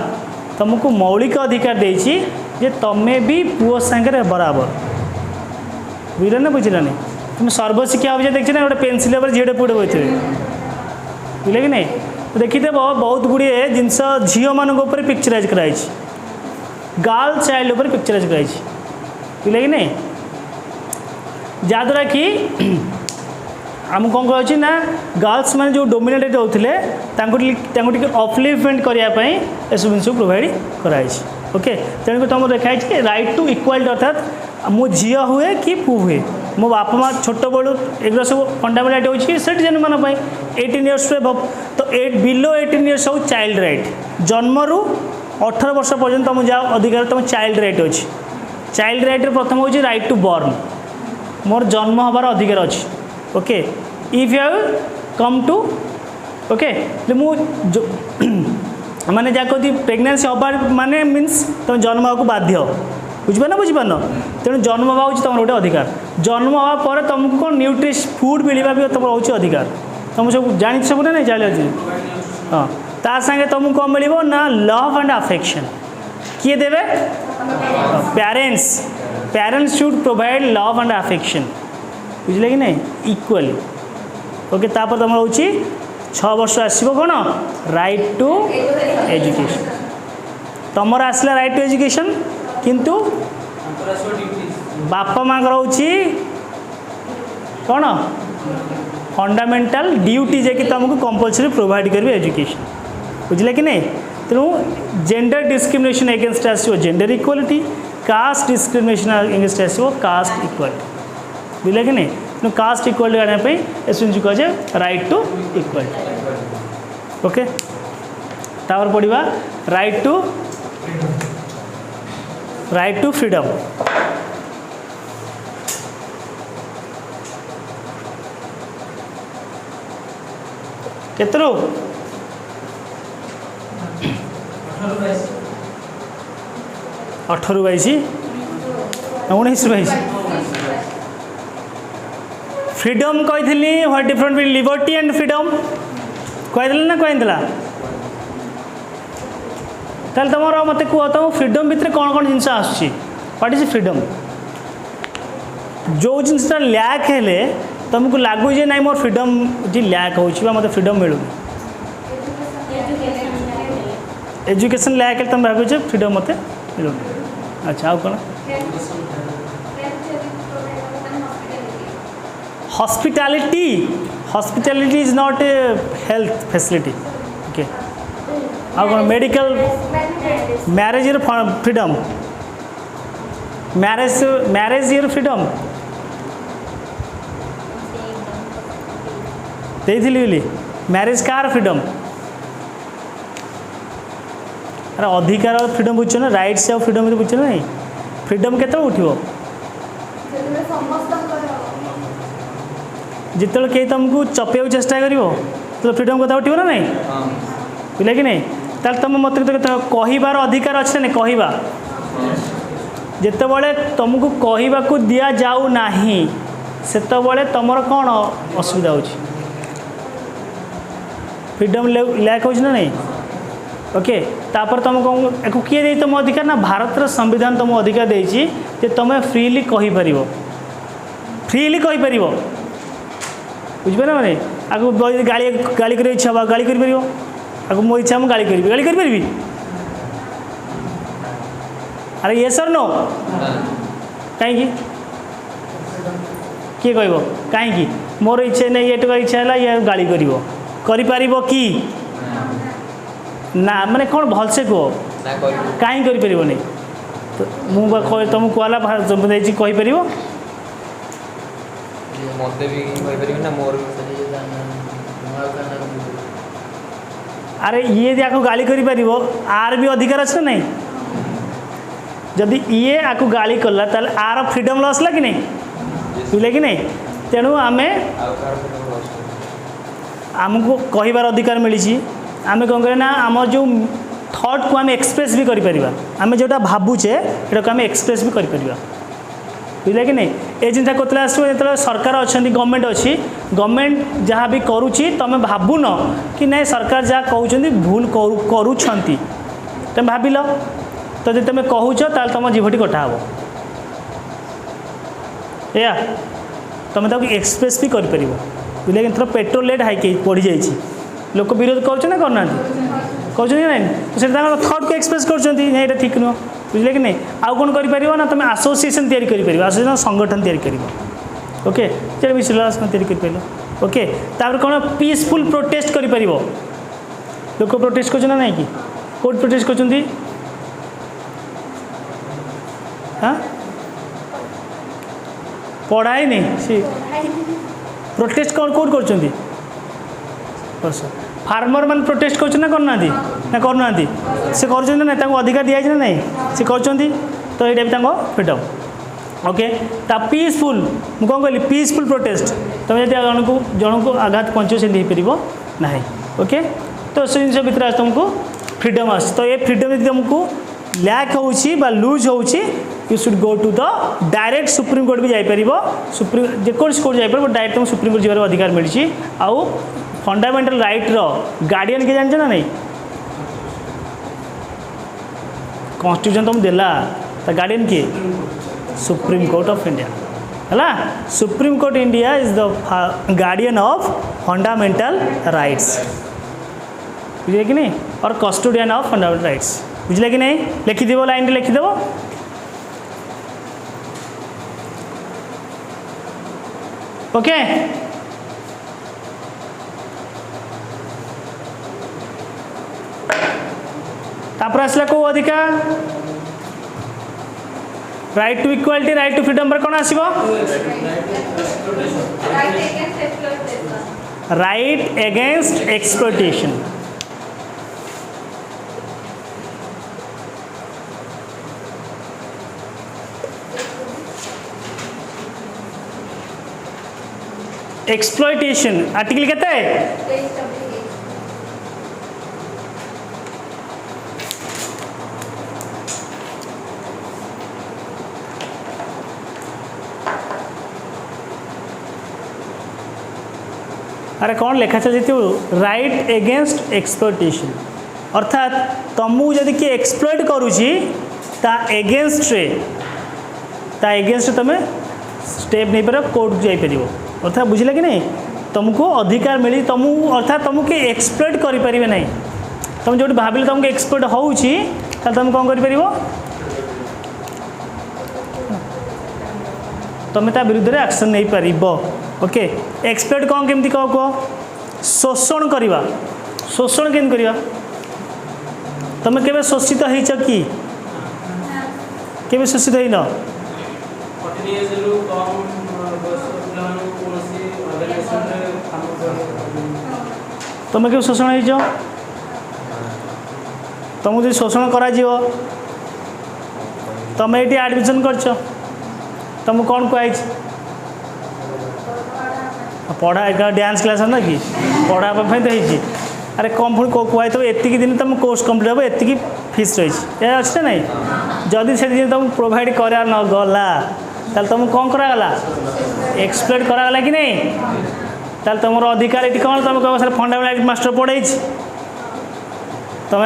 तुमको मौलिक अधिकार देछि जे तमें भी पुओ सांगे बराबर बुझल ना बुझल नहीं तुम सर्वशिक्षा अभियान देखी ना गोटे पेनसिल झीटे पुटे बैठे बुझे कि नहीं तो देखिए बहुत गुड़े जिनस झील मान पिक्चराइज कराई गर्ल चाइल्ड उपर पिक्चराइज कराई बुझे कि नहीं जहाद्वारा कि आम कौन कहे ना गर्ल्स मैंने जो डोमिनेटेड होते अपलिफ्टमेंट करने सब जिन प्रोवाइड कराई ओके तेणुक तुम देखाई राइट टू इक्वालिटी अर्थात मो झी हुए कि पु हुए मो बापा माँ छोट बड़ू एगुरा सब फंडामेंटल राइट हो सिटीजन मान 18 इयर्स तो बिलो 18 इयर्स हो चाइल्ड राइट जन्म रू 18 वर्ष पर्यटन तुम जाओ अधिकार तुम चाइल्ड राइट अच्छी चाइल्ड राइट प्रथम हूँ राइट टू बर्न मोर जन्म हबार अधिकार अच्छी okay if you have come to okay मुझे माने जहाँ कहती प्रेगनेंसी हबार माने मीन्स तुम जन्म हाँ बाध्य बुझिपार ना बुझिपार तेणु जन्म हवा हूँ तुम गोटे अधिकार जन्म हवा पर तुमको कौन न्यूट्रिश फूड मिलवा भी तुम हूँ अधिकार तुम सब जानी सब ना नहीं चल हाँ ता सागे तुमको कौन मिल ना लव एंड अफेक्शन किए देवे parents parents should provide love and affection बुझे कि नहीं इक्वली ओके तापर तुम हूँ 6 वर्ष आसो कौन राइट टू एजुकेशन तुम आसला राइट टू एजुकेशन किंतु बापा माँ हूँ कौन फंडामेंटल ड्यूटी जे कि तुमको कंपलसरी प्रोवाइड करेंगे एजुकेशन बुझे कि नहीं तेणु जेंडर डिस्क्रिमिनेशन एगेंस्ट आसो gender equality caste discrimination against आसो कास्ट इक्वालिटी बुझे कि नहीं तेणु कास्ट इक्वालिटी आने एस कहे राइट टू इक्वालिटी ओके तापर पढ़ा राइट टू फ्रीडम केतरू 18 22 19 22 फ्रीडम कही what different between liberty and freedom कहीदेल ना कहीदेला ताल तुम मत कह तुम फ्रीडम भितर कौन कौन जिन आस व्हाट इज फ्रीडम जो जिनसा लैक हेले तुमको लगुच ना मोर फ्रीडम जी लैक हो मत फ्रीडम मिलू एजुकेशन लैक तुम भागुच फ्रीडम मत मिलू अच्छा आउ कौन hospitality hospitality is not a health facility okay आउ कौन medical marriage is freedom marriage is freedom बोली मैरिज कार फ्रीडम अरे अधिकार और फ्रीडम बुझ ना राइट्स और फ्रीडम बुझ ना नहीं फ्रीडम केत उठो जिते कहीं तुमको चपेक चेष्टा कर तो फ्रीडम कथा उठो ना नहीं बुझे कि नहीं ताल तुम मत कहार अधिकार अच्छे ना कहवा जिते बड़े तुमको कहवा को दि जाऊ ना से तुम कौन असुविधा हो फ्रीडम लैक हो ना नहीं ओके तापर तुम कौन किए दे तुम अधिकार ना भारतर संविधान तुम अधिकार देछि जे तुम फ्रीली कहि परिबो बुझे ना मैंने आगु गाड़ी गाड़ी कर इच्छा गाड़ी कर आगु मो इच्छा मुझे गाड़ी कर अरे ये सर नो कहीं किए कह कहीं मोर इच्छा नहीं ये इच्छा है ये गाड़ी कर कि ना माने कौन भलसे कह ना करियो कहीं कर तो मुझे तुमको कहला कहीपर मते भी कहि परिबे ना मोर अरे ये यदि आपको गाली कर आर भी अधिकार अच्छे ना नहीं जदि ये आपको गाली कला ताले आर फ्रीडम लॉस ला कि नहीं बुझे कि नहीं तेणु आम आमको कहबार अधिकार मिली आम कौन करना आम जो थॉट को आम एक्सप्रेस भी करें आम जोटा भावुचे ये आम एक्सप्रेस भी करें बुझे कि नहीं ये जिनसा कतला आसो जो सरकार अच्छा गवर्नमेंट अच्छी गवर्नमेंट जहाँ भी करुच्ची तुम भावुन कि नहीं सरकार जहाँ कहते भूल करुँच तुम भाविल तो जब तुम कहूच ताल तुम जीवटी कटा हे या तुम तक एक्सप्रेस भी कर बुझे कि थोड़ा पेट्रोल रेट हाई बढ़ी जाइए लोक विरोध कर करना कहते ना तो थट को एक्सप्रेस कर ठीक नुह बुझे कि नहीं आउ कौन कर ना तुम आसोसिएसन तैयारी कर आसोसिएसन संगठन तैयारी कर ओके चलो विश्वास तैयारी कर ओके तापर कौन पीसफुल प्रोटेस्ट कर लोक प्रोटेस्ट कर नहीं कि कौट प्रोटेस्ट कर हाँ पढ़ाई नहीं सी प्रोटेस्ट कौन कौट कर फार्मर मान प्रोटेस्ट कर करना ना करना से कर ना अधिकार दिखाई ना नहीं से कर तो ये भी फ्रीडम ओके ता पीसफुल मुझे कौन कहली पीसफुल प्रोटेस्ट तुम जब जन को आघात पहुँच से ना ओके तो से जिन भितर तुमको फ्रीडम आस तो ये फ्रीडम यदि तुमको लैक हो लूज हो you should go to the direct Supreme Court भी जापर सुप्रीम जेकोसी कोर्ट जापर डायरेक्ट तुम सुप्रीम कोर्ट जाबार अधिकार मिली आउ फंडामेंटल राइट रो गार्डियन के जान ना नहीं कॉन्स्टिट्यूशन तुम देला तो गार्डियन किए सुप्रीम कोर्ट ऑफ इंडिया है supreme court India is the guardian of fundamental rights बुझे कि नहीं और कस्टोडियन ऑफ फंडामेंटल राइट्स बुझे कि नहीं लिखिदेव लाइन लिखिदेव ओके तापर आसला को अधिकार right to equality right to freedom पर कौन आसीबो right against exploitation exploitation article कहता है अरे कौन लेखा चलती राइट एगेंस्ट एक्सप्लॉयटेशन अर्थात तुमको जदि किए एक्सप्लॉयट करुँची ता एगेंस्ट तुम स्टेप नहीं पार कोर्ट जापर अर्थात बुझे कि नहीं तुमको अधिकार मिली तुमको अर्थात तुमको एक्सप्लॉयट करें ना तुम जो भाविल तुमको एक्सप्लॉयट होउची तुम कौन कर तुम ता विरुद्ध में एक्शन नहीं पार ओके एक्सप्लॉयट कौन केमती कह शोषण करवा शोषण केम करवा तुम केबे शोषित होइछ कि केबे शोषित होइन तुम केबे शोषण होइछ तुमको जो शोषण करा तुम ये एडमिशन कर तुमको कौन कहुई पढ़ा एक डांस क्लास ना कि पढ़ापी तो होती अरे कम पुणी कहुई तो एतिक दिन तुम कोर्स कम्प्लीट हम एति फीस रही है अच्छे ना नहीं जदि से दिन तुमको प्रोवाइड करा न गला ताल तुमको कौन करागला एक्सप्लॉयट करागला कि नहीं ताल तुम अधिकार ये कौन तुम कह सर फंडामेंटल मास्टर पढ़ाई तुम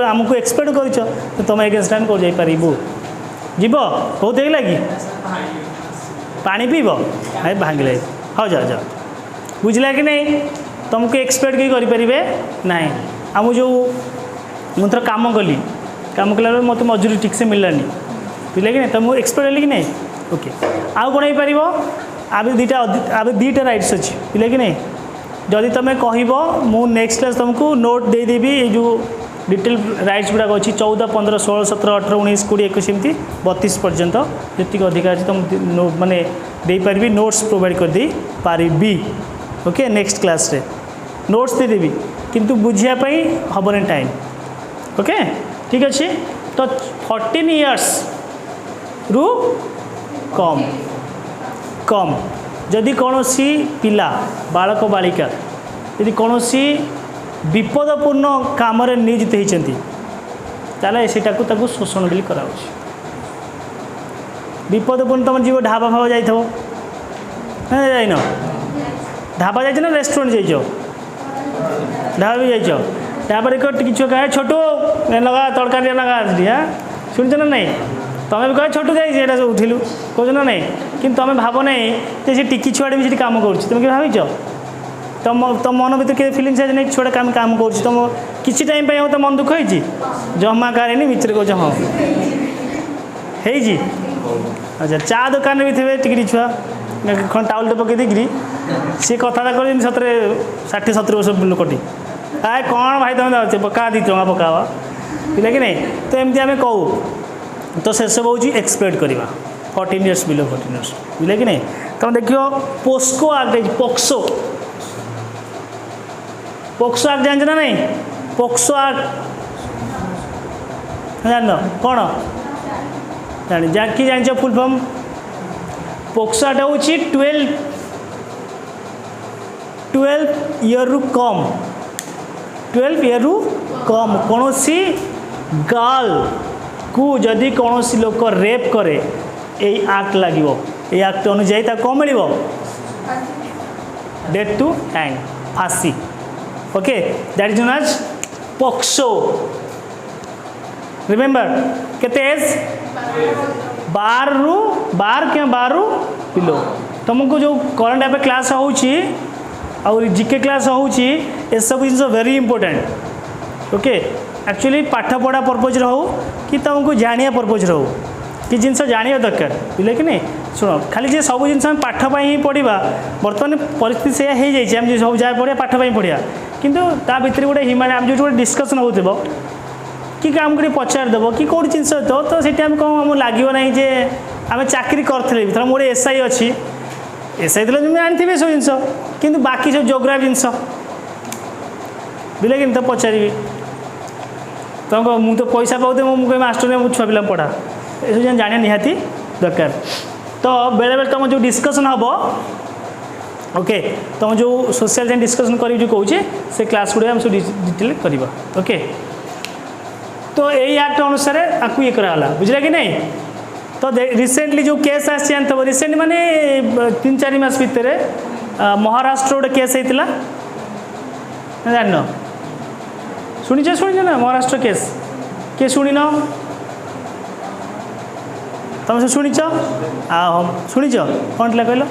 आमको एक्सप्लॉयट कर तुम एगेंस्ट को जापर जीव बहुत है कि पानी पीब भाई भांग हाँ जाओ जाओ बुझला कि नहीं तुमको एक्सपेक्ट कहीं करें ना आम जो मुझे काम कली कला मत मजूरी ठीक से मिललानी बुझे कि नहीं तुमको एक्सपेक्ट है कि नहीं ओके आउ कौन हो पार आबे दुईटा राइट्स अच्छी बुझे कि नहीं जदि तुम कह मु नेक्स्ट क्लास तुमको नोट देदेवी ये जो डिटेल राइट्स गुड़ाक अच्छी 14, 15, 16, 17, 18, 19, 20, 21 एमती 32 पर्यंत जी अधिकार अच्छी तुम माने दे पारि नोट्स प्रोवाइड कर दे पारि ओके नेक्स्ट क्लास रे नोट्स देदेवी किंतु बुझापी हेनी टाइम ओके ठीक अच्छे तो 14 इयर्स रु कम जदि कौन पिला बालक बालिका यदि कौन विपदपूर्ण काम नियोजित होती ताले सेटा को शोषण भी करा विपदपूर्ण तुम जीव ढाबा फाबा जाइन ढाबा जाइए ना रेस्टोरेंट जाइए ढाबा भी जाइए ढाबा किसी कहे छोटू लगा तड़कारी लगा हाँ शुणच ना नहीं तुम्हें भी कह छोटू जाइए सब उठिलु कौन ना नहीं कि तुम भाव नहीं जे सी टिकी छुआटे भी काम कर तुम कि भाव तुम तुम मन भर के फिलिंग्स है नहीं छुआ काम काम कर तुम किसी टाइम पे तो मन दुख होती जमा कार मिचर कौच हाँ है अच्छा चा दुकान भी थे टिकी छुआ खन टाउल पकई देकरी सी कथा कर सतरे 60-70 वर्ष लोकटी आए कौन भाई तुम पका 2 टଙ୍କା पकावा बुझे कि नहीं तो एमती आम कहूँ तो से सब हूँ एक्सप्लोर करवा 14 इयर्स बिलो 14 इयर्स बुझे कि नहीं तुम देखियो पोस्को एक्ट पोक्सो एक्ट जान ना नहीं पोक्सो एक्ट जान कौन कि जान फुल फॉर्म पोक्सो एक्ट हूँ 12 इयर रु कम 12 इयर रु कम कौन सी गर्ल को जदि कौन सी लोक रेप करे यही एक्ट लगे ये एक्ट अनुजाई कौन मिल डेथ टू हैंग फांसी okay that is known as POCSO remember केते एज 12 रु पिलो तुमको जो करंट अफेयर क्लास होची और जीके क्लास होची ए सब जिन वेरी इंपोर्टेंट ओके एक्चुअली पाठ पढ़ा पर्पज हो कि तुमको जानिया पर्पज हो कि जिनस जानिया दरकार बुझे कि नहीं शुण खाली जे सब जिन पाठ ही पढ़ा बर्तमान परिस्थिति से हो जाए आम सब जहाँ पढ़ा पाठ पढ़ा किंतु ता भीतर गोटे ह्यूमन आम जो गोटे डिस्कसन हो कि आमको गोटे पचारदेव कि कौट जिन तो से कौन आम लगे ना जे आम चाकरी करें थोड़ा मोटे एसआई अच्छी एसआई तो जानते सब जिन कि बाकी सब जोग्राफी जिनस बुझे कि तो पचारि तुम मुझे तो पैसा पाते मुझे मास्टर में छुआ पिला पढ़ा ये जाना निहाती दरकार तो बेले बेले तुम जो डिस्कसन हम ओके तुम जो सोशल साइंस डिस्कसन कर जो कहे से क्लास गुड़ा हम सब डिटेल करवा ओके तो यही एक्ट अनुसार आपको ये कराला बुझला कि नहीं तो रिसेंटली जो केस आसान रिसेंट माने 3-4 मास भितर महाराष्ट्र गोटे केस होता जान शुणिच ना महाराष्ट्र केस किए शुणिन तुम से शुणिच शुणिच कौन था कहल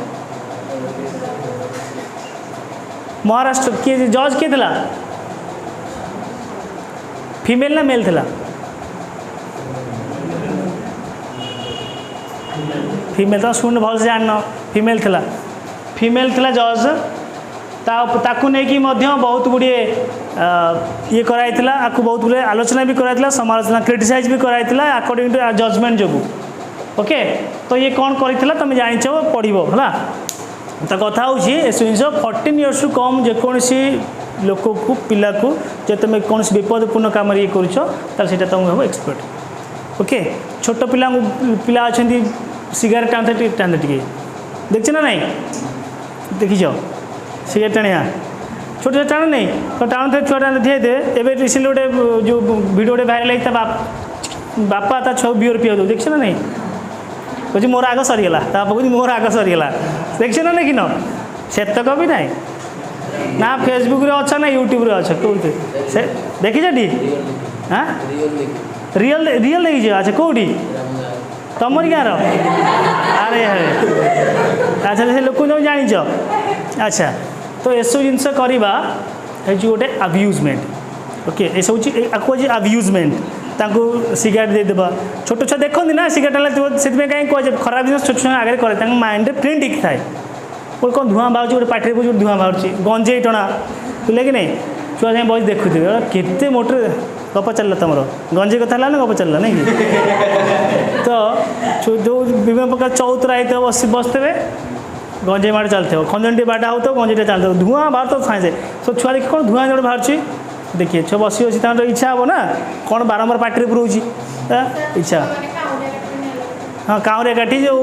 महाराष्ट्र किए जज किए था फीमेल ना मेल था फीमेल तो शुण भल से जान फीमेल था जज ताकू नहीं बहुत गुड़े ये कराइला आपको बहुत गुड़े आलोचना भी कराइला समालोचना क्रिटिसाइज भी कराइला अकॉर्डिंग टू जजमेंट जो ओके तो ये कौन कर तुम जाच पढ़ो है तो कथा हूँ जिन 14 इयर्स रु कम जेकोसी लोक को पिला को जो तुम कौन विपदपूर्ण कम ये कर तुम हम एक्सपर्ट ओके छोट पिला पिला अच्छा सिगारेट टाणते टे देख ना नहीं देखीच सिगारेट टाणिया छोट छोट टाणु नहीं तो टाणुथे छुआ टाणुथे एवं रिसेंटली गोटे जो वीडियो गोटे भाइराल होता बापा ता छुआ बियर पिया दो देख ना नहीं कहे मोर आग सरीगला कह मोर आग सरीगला देख ना कि न सेतक भी ना ना फेसबुक रे अच्छा ना यूट्यूब रे अच्छा कौन से देखी टी हाँ रियल रियल देखी अच्छा कौटी तुमर गाँव अरे अच्छा से लोक तुम जाच अच्छा तो ये सब जिन करवा गोटे अब्यूजमेंट ओके ये सब आपको अब्यूजमेंट ताको सिगारेट देदेबा छोट छुआ देखते ना सिगारेट से कहीं कहे खराब जिन छोट छुआ आगे करे माइंड प्रिंट थाए गोटे कौन धूआं बाहर गोटे पार्टी गोटे धूआं बाहर गंजे टणा बुझे कि नहीं छुआ जाए बस देखुथे केते मोटर गप चलला तुम गंजे कथा ना गप चलला नहीं कि तो जो विभिन्न प्रकार चौतरा होता बस बसते गंजे माड़ चलते खंजनटी बाटा हो तो गंजेटा चलते धूआं बाहर तो साइंस सो छुआ देखिए कौन धूआं जो बाहर देखिए छुआ बस अच्छी इच्छा हे ना कौन बारंबार पार्टी पुराऊँगी इच्छा हाँ काउरिया काठी जो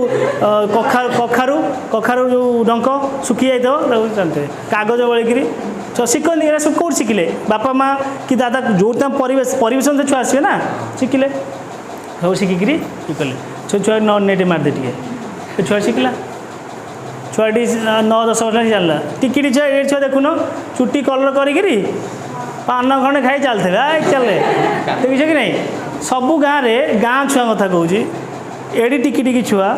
कखारू कखारू जो डंक सुखी जाइए चलते कागज बड़े तो शिखती सब कौट शिखिले बापा माँ कि दादा जो परिवेश से छुआ आसवे ना शिखिले सब शिखिक ये कले छुआ नेट मारदे टे छुआ शिखला छुआटी 9-10 वर्ष चलला टिकी छुआ ये छुआ देखुन चुट्टी कलर करी पान खंडे खाई चलते चले देखिए कि नहीं सबू गाँव में गाँ छुआ कथा कौच एडी टिकी टिकी छुआ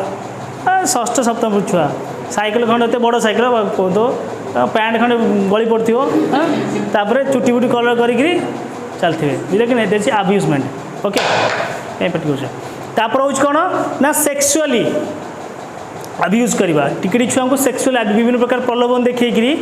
6ष्ठ सप्तम छुआ साइकेल खंडे एत बड़ साइकेल तो पैंट खंडे गली पड़ो तापर चुटी बुटी कलर करी चलते बुझे कि नहीं देखिए अब्यूजमेंट ओके ये पट तापर हूँ कौन ना सेक्सुअली अब्यूज करवा टिकटी छुआ को सेक्सुअल विभिन्न प्रकार प्रलोभन देखिए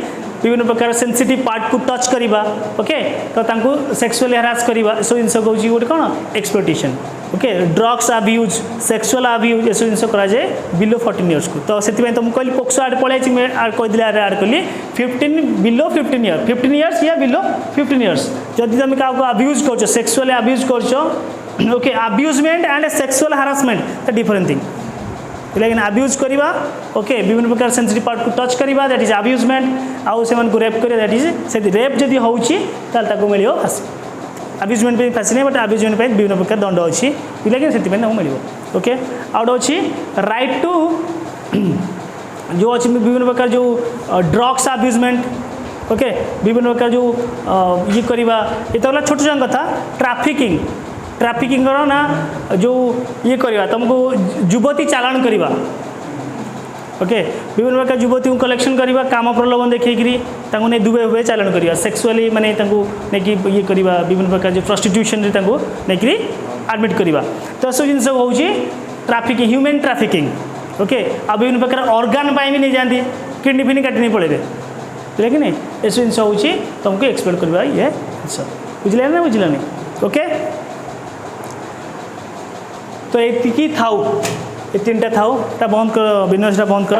विभिन्न प्रकार सेंसिटिव पार्ट को टच करवा ओके तो सेक्सुअली हारास करवा सब जिन कौच गोटे कौन exploitation okay drugs abuse sexual abuse ये सब जिन कराए बिलो 14 इयर्स को तो से तो मुझे कहली पोक्सो आड पड़े कहीदे आड कली 15 बिलो 15 इयर 15 इयर्स या बिलो 15 इयर्स जदि तुम क्या अब्यूज कर सेक्सुअली अब्यूज कर okay abusement and sexual harassment the different thing लेकिन अब्यूज करवा ओके विभिन्न प्रकार सेंसिटिव पार्ट को टच करवा दैट इज अब्यूजमेंट आउ से रेप कर दैट इज से रेप जदि होची मिल फांसी अब्यूजमेंट पे फांसी नहीं बट अब्यूजमेंट पे विभिन्न प्रकार दंड अच्छी लेकिन से मिल ओके आउट अच्छी राइट टू जो अच्छी विभिन्न प्रकार जो ड्रग्स अब्यूजमेंट ओके विभिन्न प्रकार जो ये करवा ये तो छोट छोट कथा ट्राफिकिंग ना जो ये करवा तुमको युवती चालान करवा ओके विभिन्न प्रकार युवती को कलेक्शन करवा काम प्रलोभन देखिए नहीं दुबे हुए चालान करवा सेक्सुअली माने नहीं ये करवा विभिन्न प्रकार जो प्रस्टिट्यूशन नहीं एडमिट करवा तो सब जिन हूँ ट्राफिकिंग ह्यूमन ट्राफिकिंग ओके आ विभिन्न प्रकार ऑर्गन भी नहीं जाती किडनी फिडनी काटी नहीं पड़े बुझे कि नहीं ये सब जिन हूँ तुमको एक्सप्लोर करवा ये बुझे ना बुझलानी ओके तो ये थाऊ ये 3टा थाऊ बंद कर बिजनेस बंद कर